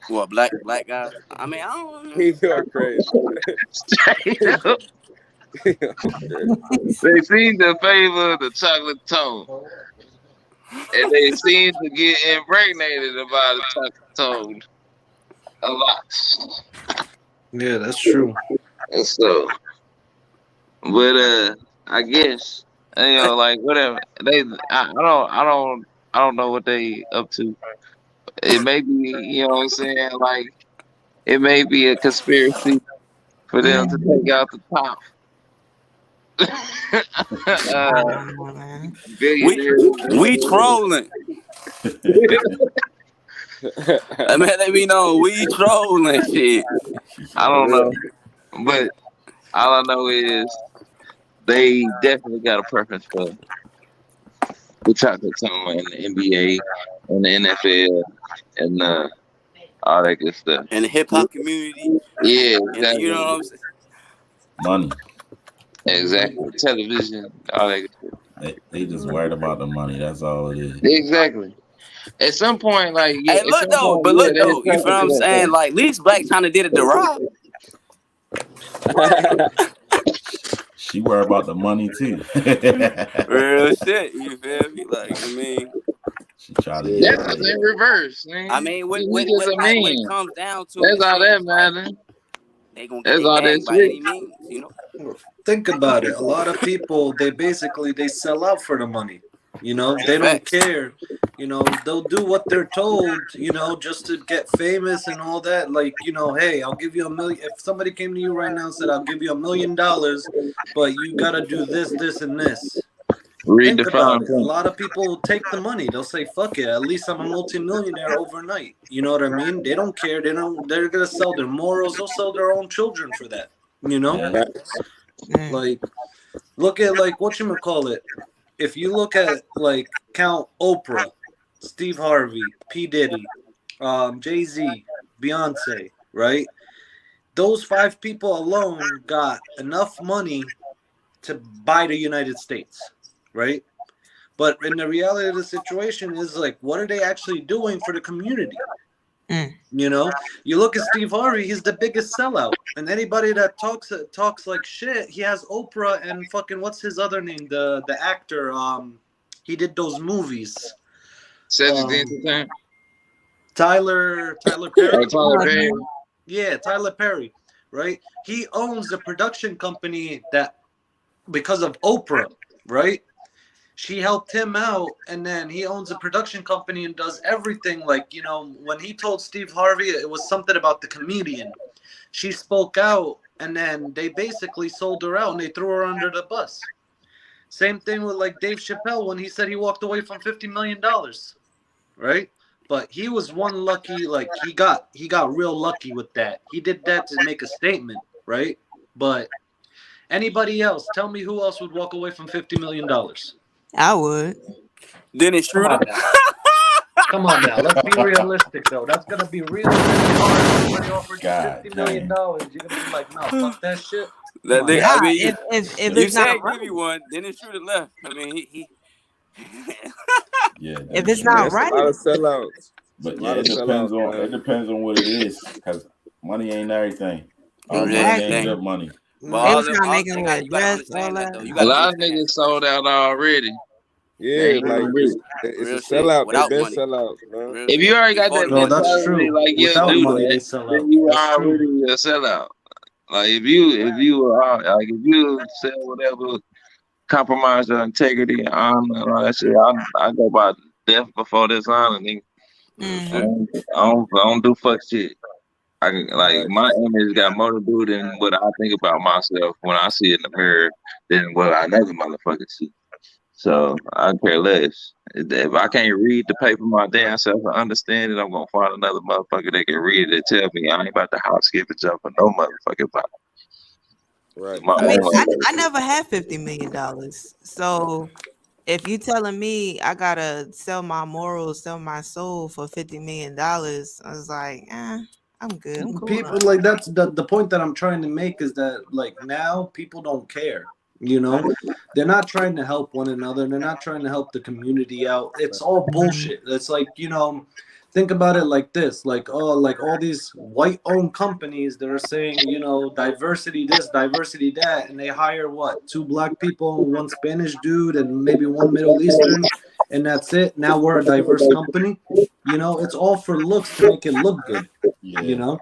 What, black guys? I mean, I don't He doing crazy. Straight up. They seem to favor the chocolate tone. And they seem to get impregnated about the chocolate tone a lot. Yeah, that's true. And so, but I guess like whatever I don't know what they up to. It may be, you know what I'm saying, like it may be a conspiracy for them to take out the top. we trolling. I mean, let me know. We trolling shit. I don't know. But all I know is they definitely got a preference for the chocolate tone in the NBA and the NFL and all that good stuff. And the hip hop community. Yeah, And exactly. you know what I'm saying? Money. Exactly. Television, all that good stuff. They just worried about the money. That's all it is. Exactly. At some point, like, yeah. Hey, look though, you feel what I'm saying? Like, at least Black China did it to Rob. She worried about the money too. Real shit, you feel me? Like, I mean, she tried to get that's in reverse, man. I mean, when it comes down to that's it, all that matters. They gonna get their bag by any means, you know. Think about it. A lot of people, they sell out for the money. You know, they don't care. You know, they'll do what they're told, you know, just to get famous and all that. Like, you know, hey, I'll give you $1 million. If somebody came to you right now and said, I'll give you $1 million, but you got to do this, this, and this. Think about it. A lot of people will take the money. They'll say, fuck it. At least I'm a multimillionaire overnight. You know what I mean? They don't care. They're going to sell their morals. They'll sell their own children for that. You know? Yeah. Like, look at, like, whatchamacallit. If you look at, like, count Oprah, Steve Harvey, P. Diddy, Jay-Z, Beyonce, right? Those 5 people alone got enough money to buy the United States, right? But in the reality of the situation is, like, what are they actually doing for the community? You know, you look at Steve Harvey, he's the biggest sellout. And anybody that talks like shit, he has Oprah and fucking, what's his other name? The actor, he did those movies. Tyler Perry. Tyler Perry. Yeah, Tyler Perry, right? He owns the production company that, because of Oprah, right? she helped him out, and then he owns a production company and does everything. Like, you know, when he told Steve Harvey it was something about the comedian, she spoke out, and then they basically sold her out and they threw her under the bus. Same thing with like Dave Chappelle when he said he walked away from $50 million, right? But he was one lucky, like he got real lucky with that. He did that to make a statement, right? But anybody else, tell me who else would walk away from $50 million? I would. Dennis Come Schroeder. on now. Come on now. Let's be realistic though. That's gonna be really, really hard. Somebody offered you God $50 million. damn. You're gonna be like, no, fuck that shit. That Come on. nigga, Yeah, I mean, if you it's not said right, give you one. Dennis Schroeder left. I mean, he Yeah, if that's it's true. not It's a right, lot of sellouts. But A yeah, lot of sellouts, it man. depends on what it is, because money ain't everything. All money ain't exactly. good money. but They all was them, trying to all make him they wear got, a you gotta dress, all understand that that. though. You A gotta lot of understand niggas sold out already. They Yeah, ain't like even rich. it's a real shit sellout. They without been money. sellouts, man. Real If you shit already got before that the No, money. that's mentality true. like you'll Without do money, that, they sell then out. you That's true. already a sellout. Like if you sell whatever, compromise your integrity and honor and all that shit, I go by death before dishonor, nigga. Real I shit. Mm-hmm. don't do fuck shit. I can, like, Like, my image got more to do than what I think about myself when I see it in the mirror than what another motherfucker see. So I care less. If I can't read the paper my damn self and understand it, I'm gonna find another motherfucker that can read it and tell me I ain't about to hop, skip, and jump for no motherfucking body. right. My I mean, own Facts. I never had $50 million. So if you telling me I gotta sell my morals, sell my soul for $50 million, I was like, I'm good. I'm cool People on like that's the point that I'm trying to make is that like now people don't care. You know, they're not trying to help one another. They're not trying to help the community out. It's all that. bullshit. It's like, you know, think about it like this, like, oh, like all these white owned companies that are saying, you know, diversity this, diversity that, and they hire what, two black people, one Spanish dude, and maybe one Middle Eastern, and that's it. Now we're a diverse company. You know, it's all for looks to make it look good, you Yeah. know.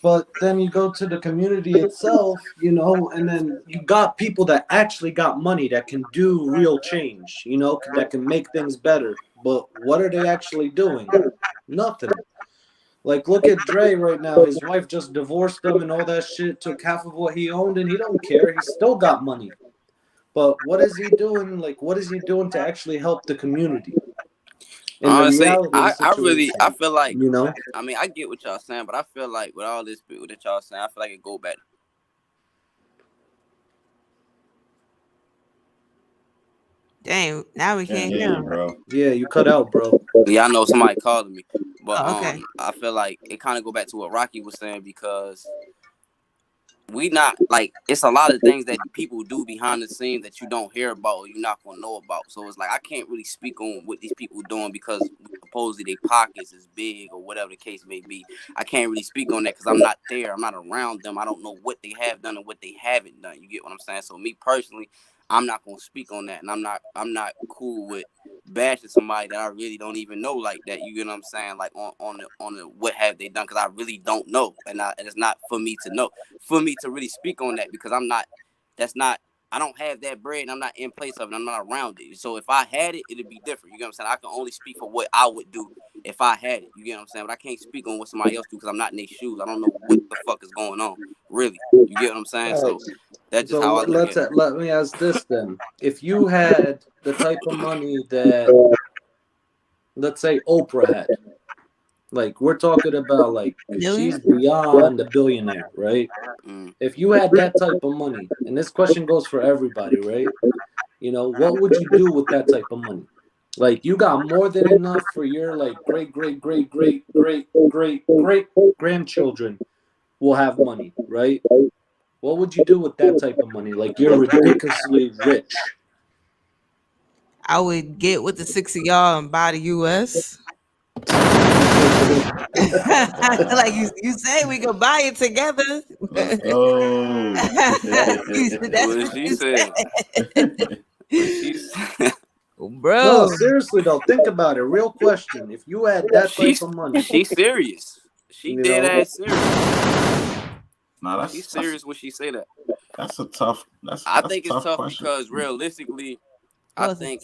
But then you go to the community itself, you know, and then you got people that actually got money that can do real change, you know, that can make things better. But what are they actually doing? Nothing. Like, look at Dre right now. His wife just divorced him and all that shit, took half of what he owned, and he don't care. He still got money. But what is he doing? Like, what is he doing to actually help the community in the Honestly, reality of the I situation? feel like, You know? I mean, I get what y'all saying, but I feel like with all this people that y'all saying, I feel like it go back. Dang, now we Can't can't hear hear you, him. bro. Yeah, you cut out, bro. Yeah, I know somebody calling me, but Oh, okay. I feel like it kind of go back to what Rocky was saying because we not like it's a lot of things that people do behind the scenes that you don't hear about or you're not gonna know about. So it's like I can't really speak on what these people doing because supposedly their pockets is big or whatever the case may be. I can't really speak on that because I'm not there. I'm not around them. I don't know what they have done and what they haven't done. You get what I'm saying? So me personally, I'm not gonna speak on that, and I'm not cool with bashing somebody that I really don't even know like that. You get what I'm saying? Like on the what have they done? Because I really don't know, and it's not for me to know, for me to really speak on that because I'm not. That's not. I don't have that bread, and I'm not in place of it. I'm not around it. So if I had it, it'd be different. You get what I'm saying? I can only speak for what I would do if I had it. You get what I'm saying? But I can't speak on what somebody else do because I'm not in their shoes. I don't know what the fuck is going on. Really, you get what I'm saying? So Facts. that's just So how I look at it. let me ask this then: if you had the type of money that, let's say, Oprah had, like we're talking about, like she's Million? beyond a billionaire, right? Mm. If you had that type of money, and this question goes for everybody, right? You know, what would you do with that type of money? Like you got more than enough for your like great great great great great great great grandchildren will have money, right? What would you do with that type of money? Like you're ridiculously rich. I would get with the six of y'all and buy the US. Like you say, we could buy it together. Let's go. That's What what she you said. said. What she said. No, Bro, seriously though, think about it. Real question. If you had that type of money, She's serious. She you dead know, ass serious. Nah, She's serious when she say that. that's a tough that's I a think it's tough tough question. because realistically, I Plus, think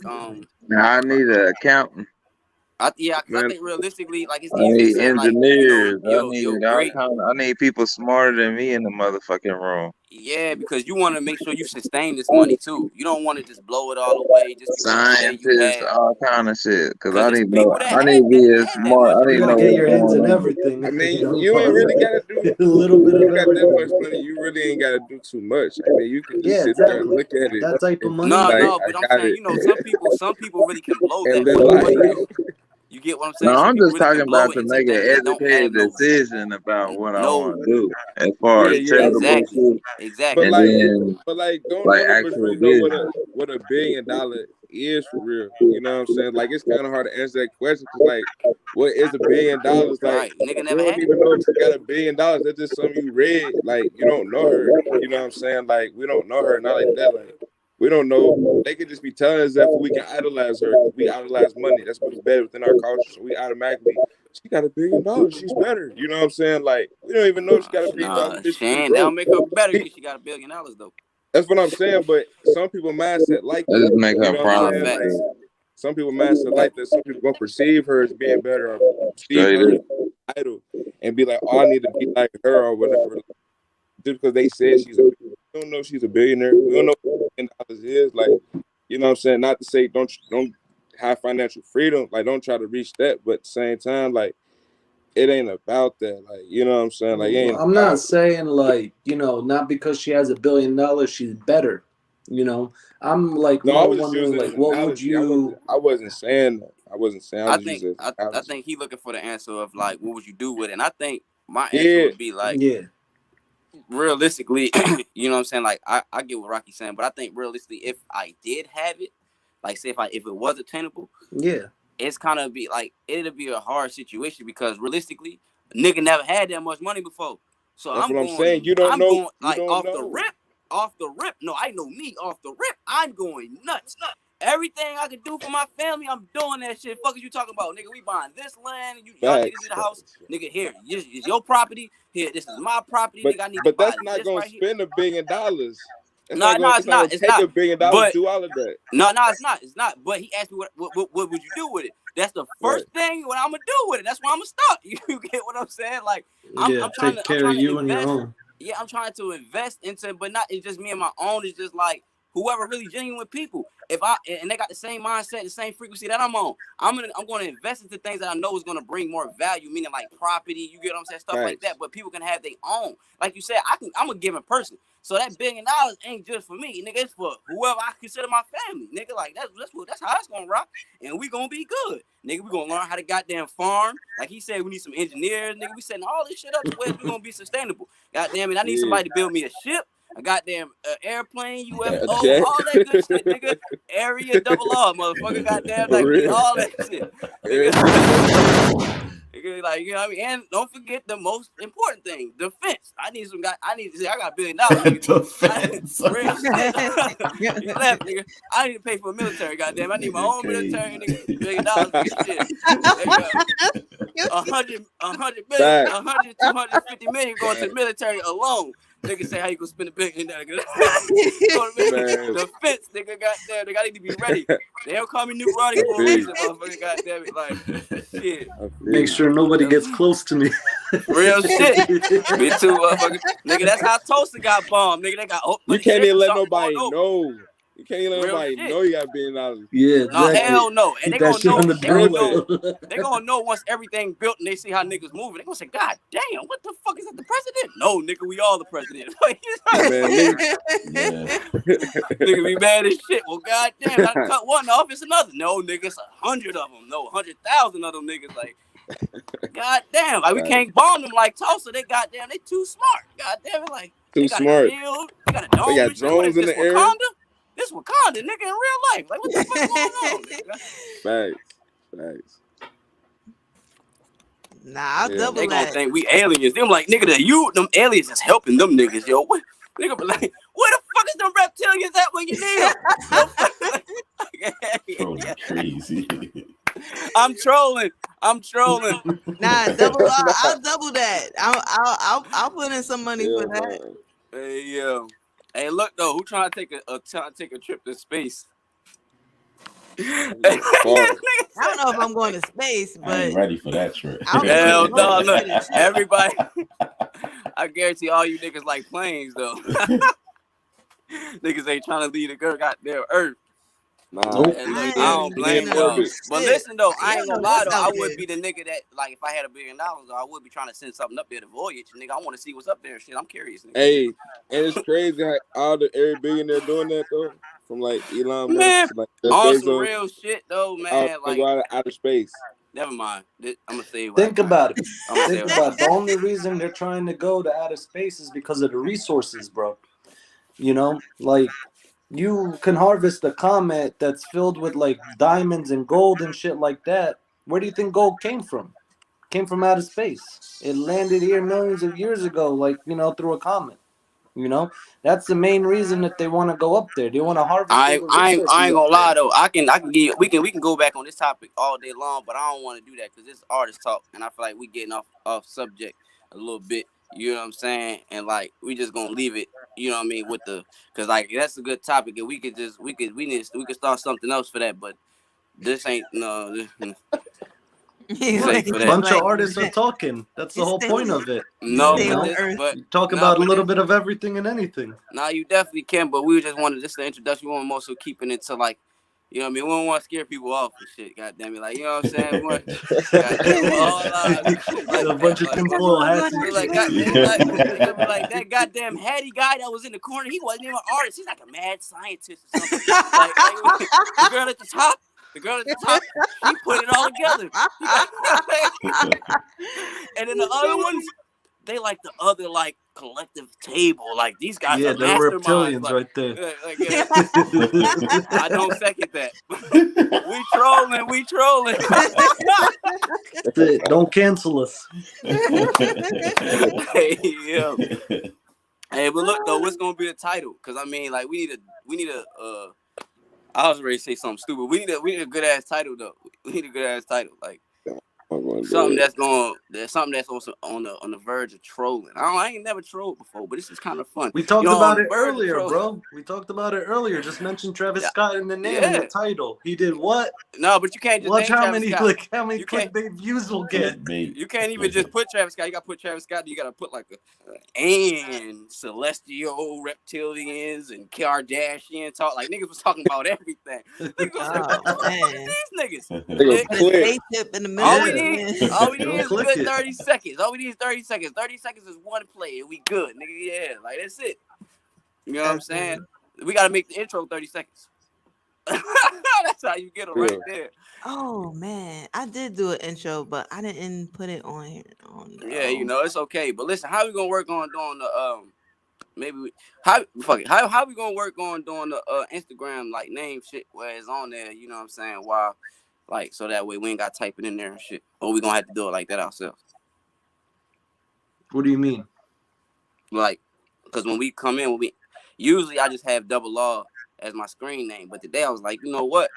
Now I need an accountant. cause I Man, think realistically, like it's I easy to need say like, you know, engineers. I your need all great kind. I need people smarter than me in the motherfucking room. yeah, because you want to make sure you sustain this money too. You don't want to just blow it all away just because you say you Scientists, had. all kind of shit. Cause Because I there's need to know. people that I need to be as had that smart. money I You need to gotta know before. get what's your hands in going on. everything. I mean, You you ain't really gotta know, do. a little bit If of you got that everything. much money, you really ain't gotta do too much. I mean, you can just Yeah, sit there and exactly. look at it That type of and be money. No, like, no, I but I'm got saying, it, you know, some people really can blow and that live much life. money though. You get what I'm No, saying? Some I'm people just really talking can blow about it to into make an things that don't have educated no decision about what I want no to do, as far Yeah, as yeah. charitable exactly. shit, But Exactly. and like, then don't like none of us actual really know business. what $1 billion is for real. You know what I'm saying? Like, it's kind of hard to answer that question because, like, what is $1 billion? Like, Right. Nigga we never don't had it. even know if she got $1 billion. That's just something you read. Like, you don't know her. You know what I'm saying? Like, we don't know her. Not like that. Like, we don't know. They could just be telling us that for we can idolize her because we idolize money. That's what's better within our culture. So we automatically, she got $1 billion. She's better. You know what I'm saying? Like, we don't even know if she got $1 billion. Nah, Bitch could be Shane, that'll broke. make her better because she got $1 billion though. That's what I'm saying. But some people mindset like That that. just make You her know what I'm Nah, saying? problems Like facts. some people mindset like that. Some people gonna perceive her as being better or perceive straight her as up. an idol and be like, oh, I need to be like her or whatever. Just because they said she's a we don't know if she's a billionaire. We don't know what $1 billion is. Like, you know what I'm saying? Not to say don't have financial freedom. Like, don't try to reach that. But at the same time, like, it ain't about that. Like, you know what I'm saying? Like, it Well, ain't I'm not about saying like, not because she has $1 billion, she's better. I'm like no, I more was just wondering using like an what would analogy. you I wasn't saying that. I wasn't saying I was I just think using it as I, an I analogy. think he looking for the answer of like what would you do with it? And I think my answer Yeah. would be like yeah. realistically, you know what I'm saying? Like I get what Rocky's saying, but I think realistically if I did have it, like say if it was attainable, Yeah. it's kind of be like it'll be a hard situation because realistically, a nigga never had that much money before. So That's what I'm saying. You don't I'm know. going You like don't know. off the rip. No, I know me off the rip. I'm going nuts. Everything I can do for my family, I'm doing that shit. Fuck is you talking about, nigga? We buying this land. Y'all niggas Facts. need a house, nigga. Here, this is your property. Here, this is my property, But nigga. I need to but buy that's not this gonna right here. spend $1 billion. That's No, not no, gonna. it's It's not not. gonna It's take not. $1 billion to But do all of that. no, it's not. It's not. But he asked me what would you do with it? That's the Right. first thing what I'm gonna do with it. That's why I'm gonna start. You get what I'm saying? Like Yeah. Take I'm care of trying to you and your invest. own. Yeah, I'm trying to invest into, but not it's just me and my own. It's just like whoever really genuine people. If I and they got the same mindset, the same frequency that I'm on, I'm gonna invest into things that I know is gonna bring more value, meaning like property. You get what I'm saying? Stuff like that. Facts. But people can have their own. Like you said, I'm a giving person. So that $1 billion ain't just for me, nigga. It's for whoever I consider my family, nigga. Like that's how it's gonna rock, and we gonna be good, nigga. We gonna learn how to goddamn farm. Like he said, we need some engineers, nigga. We setting all this shit up to where we gonna be sustainable. Goddamn it, I need Yeah. somebody to build me a ship, a goddamn airplane, A UFO, jet. all that good shit, nigga. Area double R, motherfucker. Goddamn, For like we need real. all that shit, Everything. nigga. Like, you know what I mean? And don't forget the most important thing, defense. I need some guy. I got $1 billion, nigga. Defense. Real shit. You left, nigga. I need to pay for a military, goddamn. I need my Nigga own military, crazy. nigga. $1 billion, nigga. Shit. Nigga, 100 million, Facts. 100, 250 million going to the military alone. Nigga say how you gonna spend $1 billion, nigga. Go to Man. defense, nigga. Goddamn, nigga. I need to be ready. They don't call me Nuke Roddy I for a feel you. reason, motherfucker. Goddamn it, like shit. I feel Make you. sure nobody That's gets close to me. real shit. Me too, motherfucker. Nigga, that's how Tulsa got bombed. Nigga, they got You pretty can't sure even let something going nobody over. know. You can't even let Real nobody shit. know you got $1 billion. Yeah, No, exactly. hell no. And Keep that shit on the they Real gonna down know. low. They gonna know once everything built and they see how niggas moving. They gonna say, God damn, what the fuck is that? The president? No, nigga, we all the president. Man, nigga. Yeah. Nigga be mad as shit. Well, God damn, I cut one off, it's another. No, nigga, it's 100 of them. No, 100,000 of them niggas. Like, God damn, like we Right. can't bomb them like Tulsa. They goddamn, they too smart. God damn it, like they Too got a smart. shield, they got a They dome got and shit. What is drones in this, the air. Wakanda? This Wakanda, nigga, in real life. Like, what the fuck is going on, nigga? Facts. Facts. Nah, I'll Yeah, double They gonna that. think we aliens. Them like, nigga, them aliens is helping them niggas, yo. What, nigga, be like, where the fuck is them reptilians at when you need them? Trolling crazy. I'm trolling. Nah, double. I'll double that. I'll put in some money for yeah, that. man. Hey, yo. Hey, look though, who trying to take a trip to space? I don't know if I'm going to space, I ain't but ready for that trip. I don't know Hell if I'm no, look, going to shit. everybody. I guarantee all you niggas like planes though. Niggas ain't trying to leave the girl goddamn Earth. Nah, And we look, I stay, I ain't don't stay in blame seen no y'all. orbit. But shit. listen though, You I ain't don't know gonna lie what's though. out I there. would be the nigga that, like, if I had $1 billion, though, I would be trying to send something up there to voyage. Nigga, I want to see what's up there. Shit, I'm curious. Nigga. Hey, and it's crazy how every billionaire doing that though. From like Elon Musk Man, to like Jeff on some Bezos, real shit though, all man. they go Like, out of outer space. never mind. I'm gonna say what Think about it. I'm gonna say Think what about it. The happened. only reason they're trying to go to outer space is because of the resources, bro. You know, like you can harvest a comet that's filled with like diamonds and gold and shit like that. Where do you think gold came from? Came from outer space. It landed here millions of years ago, like, you know, through a comet. You know, that's the main reason that they want to go up there. They want to harvest all the I resources ain't up gonna there. lie though. I can give we can go back on this topic all day long, but I don't want to do that because this is artist talk, and I feel like we getting off subject a little bit. You know what I'm saying? And like we just gonna leave it. You know what I mean? With the because like that's a good topic, and we could start something else for that. But this ain't no. He's This Look, ain't like, for a that. bunch of like, artists are talking. That's the just whole stay, point of it. No, You stay but on know, this, Earth. but you talk nah, about a but little this. bit of everything and anything. Nah, you definitely can, but we just wanted this the introduction. We want most of keeping it to like, you know what I mean? We don't want to scare people off and shit. Goddamn it, like you know what I'm saying? We want, goddamn, all like A that, bunch of like Guess tinfoil who's hats going and to like shit. God, space? they gonna be like that goddamn Hattie guy that was in the corner. He wasn't even an artist. He's like a mad scientist or something. Like the girl at the top. The girl at the top, she put it all together. You got, and then the other ones, they like the other like collective table. Like these guys Yeah, are they're masterminds. reptilians right there. Yeah, I don't second that. We trolling. We trolling. That's it. Don't cancel us. Hey, yeah. Hey, but look though, what's gonna be the title? Cause I mean, like we need a. I was ready to say something stupid. We need a good ass title though. We need a good ass title. Like something that's on the verge of trolling. I ain't never trolled before, but this is kind of fun. We talked You know, on about the it verge of earlier, trolling. bro. We talked about it earlier. Just mention Travis Yeah. Scott in the name and the title. He did what? No, but you can't just Watch name how Travis many Scott. how many You can't. clickbait views we'll get. You can't even just put Travis Scott. You got to put Travis Scott. You got to put like and celestial reptilians and Kardashian talk. Like niggas was talking about everything. Niggas was like, what the fuck Man. are these niggas? They gonna Put a click. spaceship in the middle. All we Yeah. need, Don't is a click good it. 30 seconds. All we need is 30 seconds. 30 seconds is one play and we good, nigga. Yeah, like that's it. You know what I'm saying? We got to make the intro 30 seconds. That's how you get them right there. Oh man, I did do an intro, but I didn't put it on here. Oh no. Yeah, you know it's okay. But listen, how we gonna work on doing the how we gonna work on doing the Instagram like name shit where it's on there? You know what I'm saying? While like so that way we ain't got to type it in there and shit, or we gonna have to do it like that ourselves. What do you mean? Like, because when we come in, usually I just have double R as my screen name, but today I was like, you know what?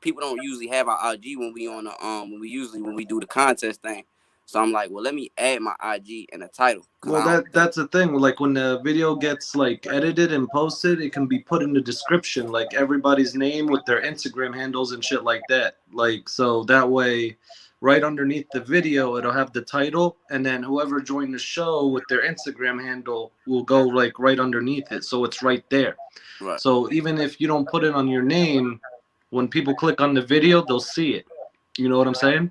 People don't usually have our IG when we on the when we do the contest thing. So I'm like, well, let me add my IG and the title. Well, that's the thing. Like when the video gets like edited and posted, it can be put in the description, like everybody's name with their Instagram handles and shit like that. Like so that way, right underneath the video, it'll have the title, and then whoever joined the show with their Instagram handle will go like right underneath it, so it's right there. Right. So even if you don't put it on your name, when people click on the video, they'll see it. You know what I'm saying?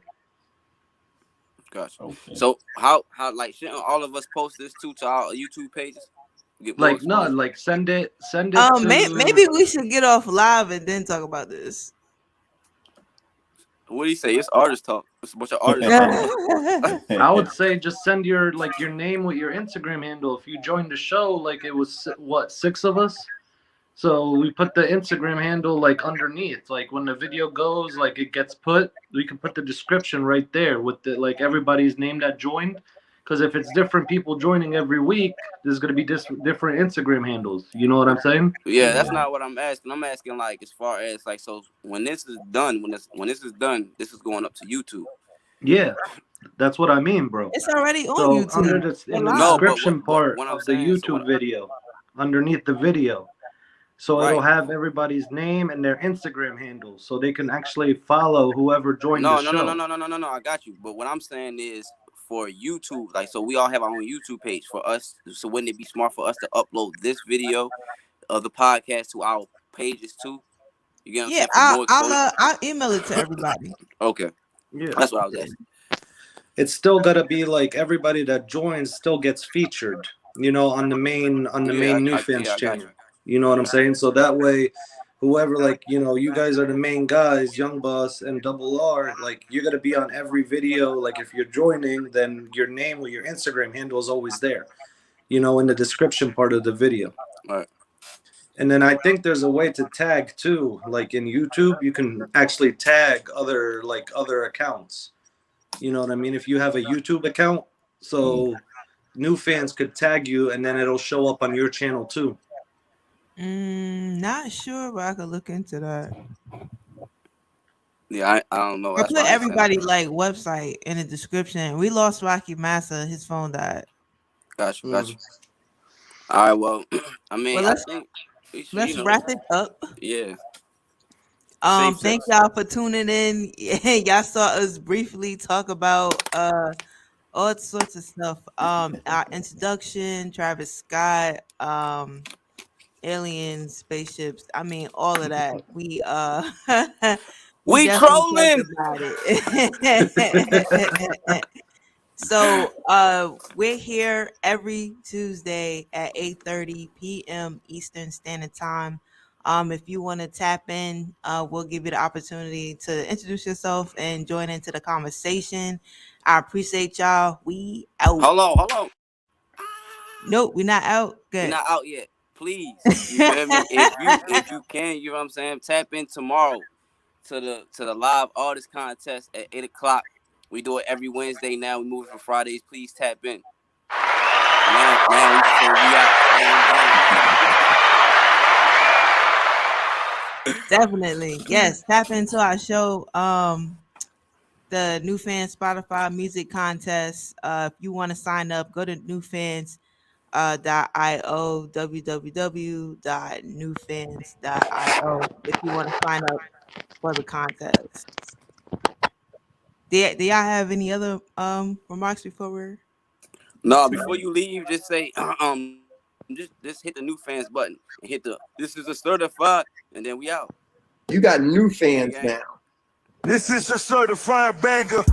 Gotcha. Okay. So how like shouldn't all of us post this too to our YouTube pages? Get like no, like send it to. Maybe we should get off live and then talk about this. What do you say? It's artist talk. It's a bunch of artists. I would say just send your name with your Instagram handle. If you joined the show, like it was what 6 of us. So we put the Instagram handle like underneath, like when the video goes, like it gets put, we can put the description right there with the like everybody's name that joined. Because if it's different people joining every week, there's gonna be different Instagram handles. You know what I'm saying? Yeah, that's not what I'm asking. I'm asking like as far as like so when this is done, when this is done, this is going up to YouTube. Yeah, that's what I mean, bro. It's already on so YouTube. Under in the description part what of saying, the YouTube video, underneath the video. So it'll Right. have everybody's name and their Instagram handle, so they can actually follow whoever joined the No, no, no, no, show. no, no, no, no, no. I got you. But what I'm saying is for YouTube, like, so we all have our own YouTube page for us. So wouldn't it be smart for us to upload this video of the podcast to our pages too? You get what I'm Yeah, saying? For more exposure. I'll email it to everybody. Okay, Yeah. that's what I was asking. It's still gotta be like everybody that joins still gets featured, on the main new fans Yeah, I got you. channel. You know what I'm saying? So that way, whoever, like, you guys are the main guys, Young Boss and Double R, like, you gotta be on every video. Like, if you're joining, then your name or your Instagram handle is always there, in the description part of the video. All right. And then I think there's a way to tag too. Like in YouTube, you can actually tag other accounts. You know what I mean? If you have a YouTube account, so new fans could tag you, and then it'll show up on your channel too. Not sure, but I could look into that. Yeah, I don't know. I That's put why I ain't saying everybody that. like website in the description. We lost Rocimasa. His phone died. Got you. All right. Well, I mean, Well, I think we should, let's wrap it up. Yeah. Safe Thank sex. y'all for tuning in. Y'all saw us briefly talk about all sorts of stuff. Our introduction, Travis Scott, aliens, spaceships. I mean, all of that. We we We definitely talked trolling. about it. So we're here every Tuesday at 8:30 p.m. Eastern Standard Time. If you want to tap in, we'll give you the opportunity to introduce yourself and join into the conversation. I appreciate y'all. We out. Hold on. Nope, we're not out. We're Good. not out yet. Please, you feel me? If you can, you know what I'm saying. Tap in tomorrow to the live artist contest at 8:00. We do it every Wednesday now. We move it for Fridays. Please tap in. Now we can say we out. Definitely. Yes. Tap into our show. The New Fans Spotify music contest. If you want to sign up, go to newfans.io, www.newfans.io if you want to sign up for the contest. Do y'all have any other remarks before we're No, before you leave, just say just hit the new fans button and hit the this is a certified, and then we out. You got new fans now. This is a certified banger.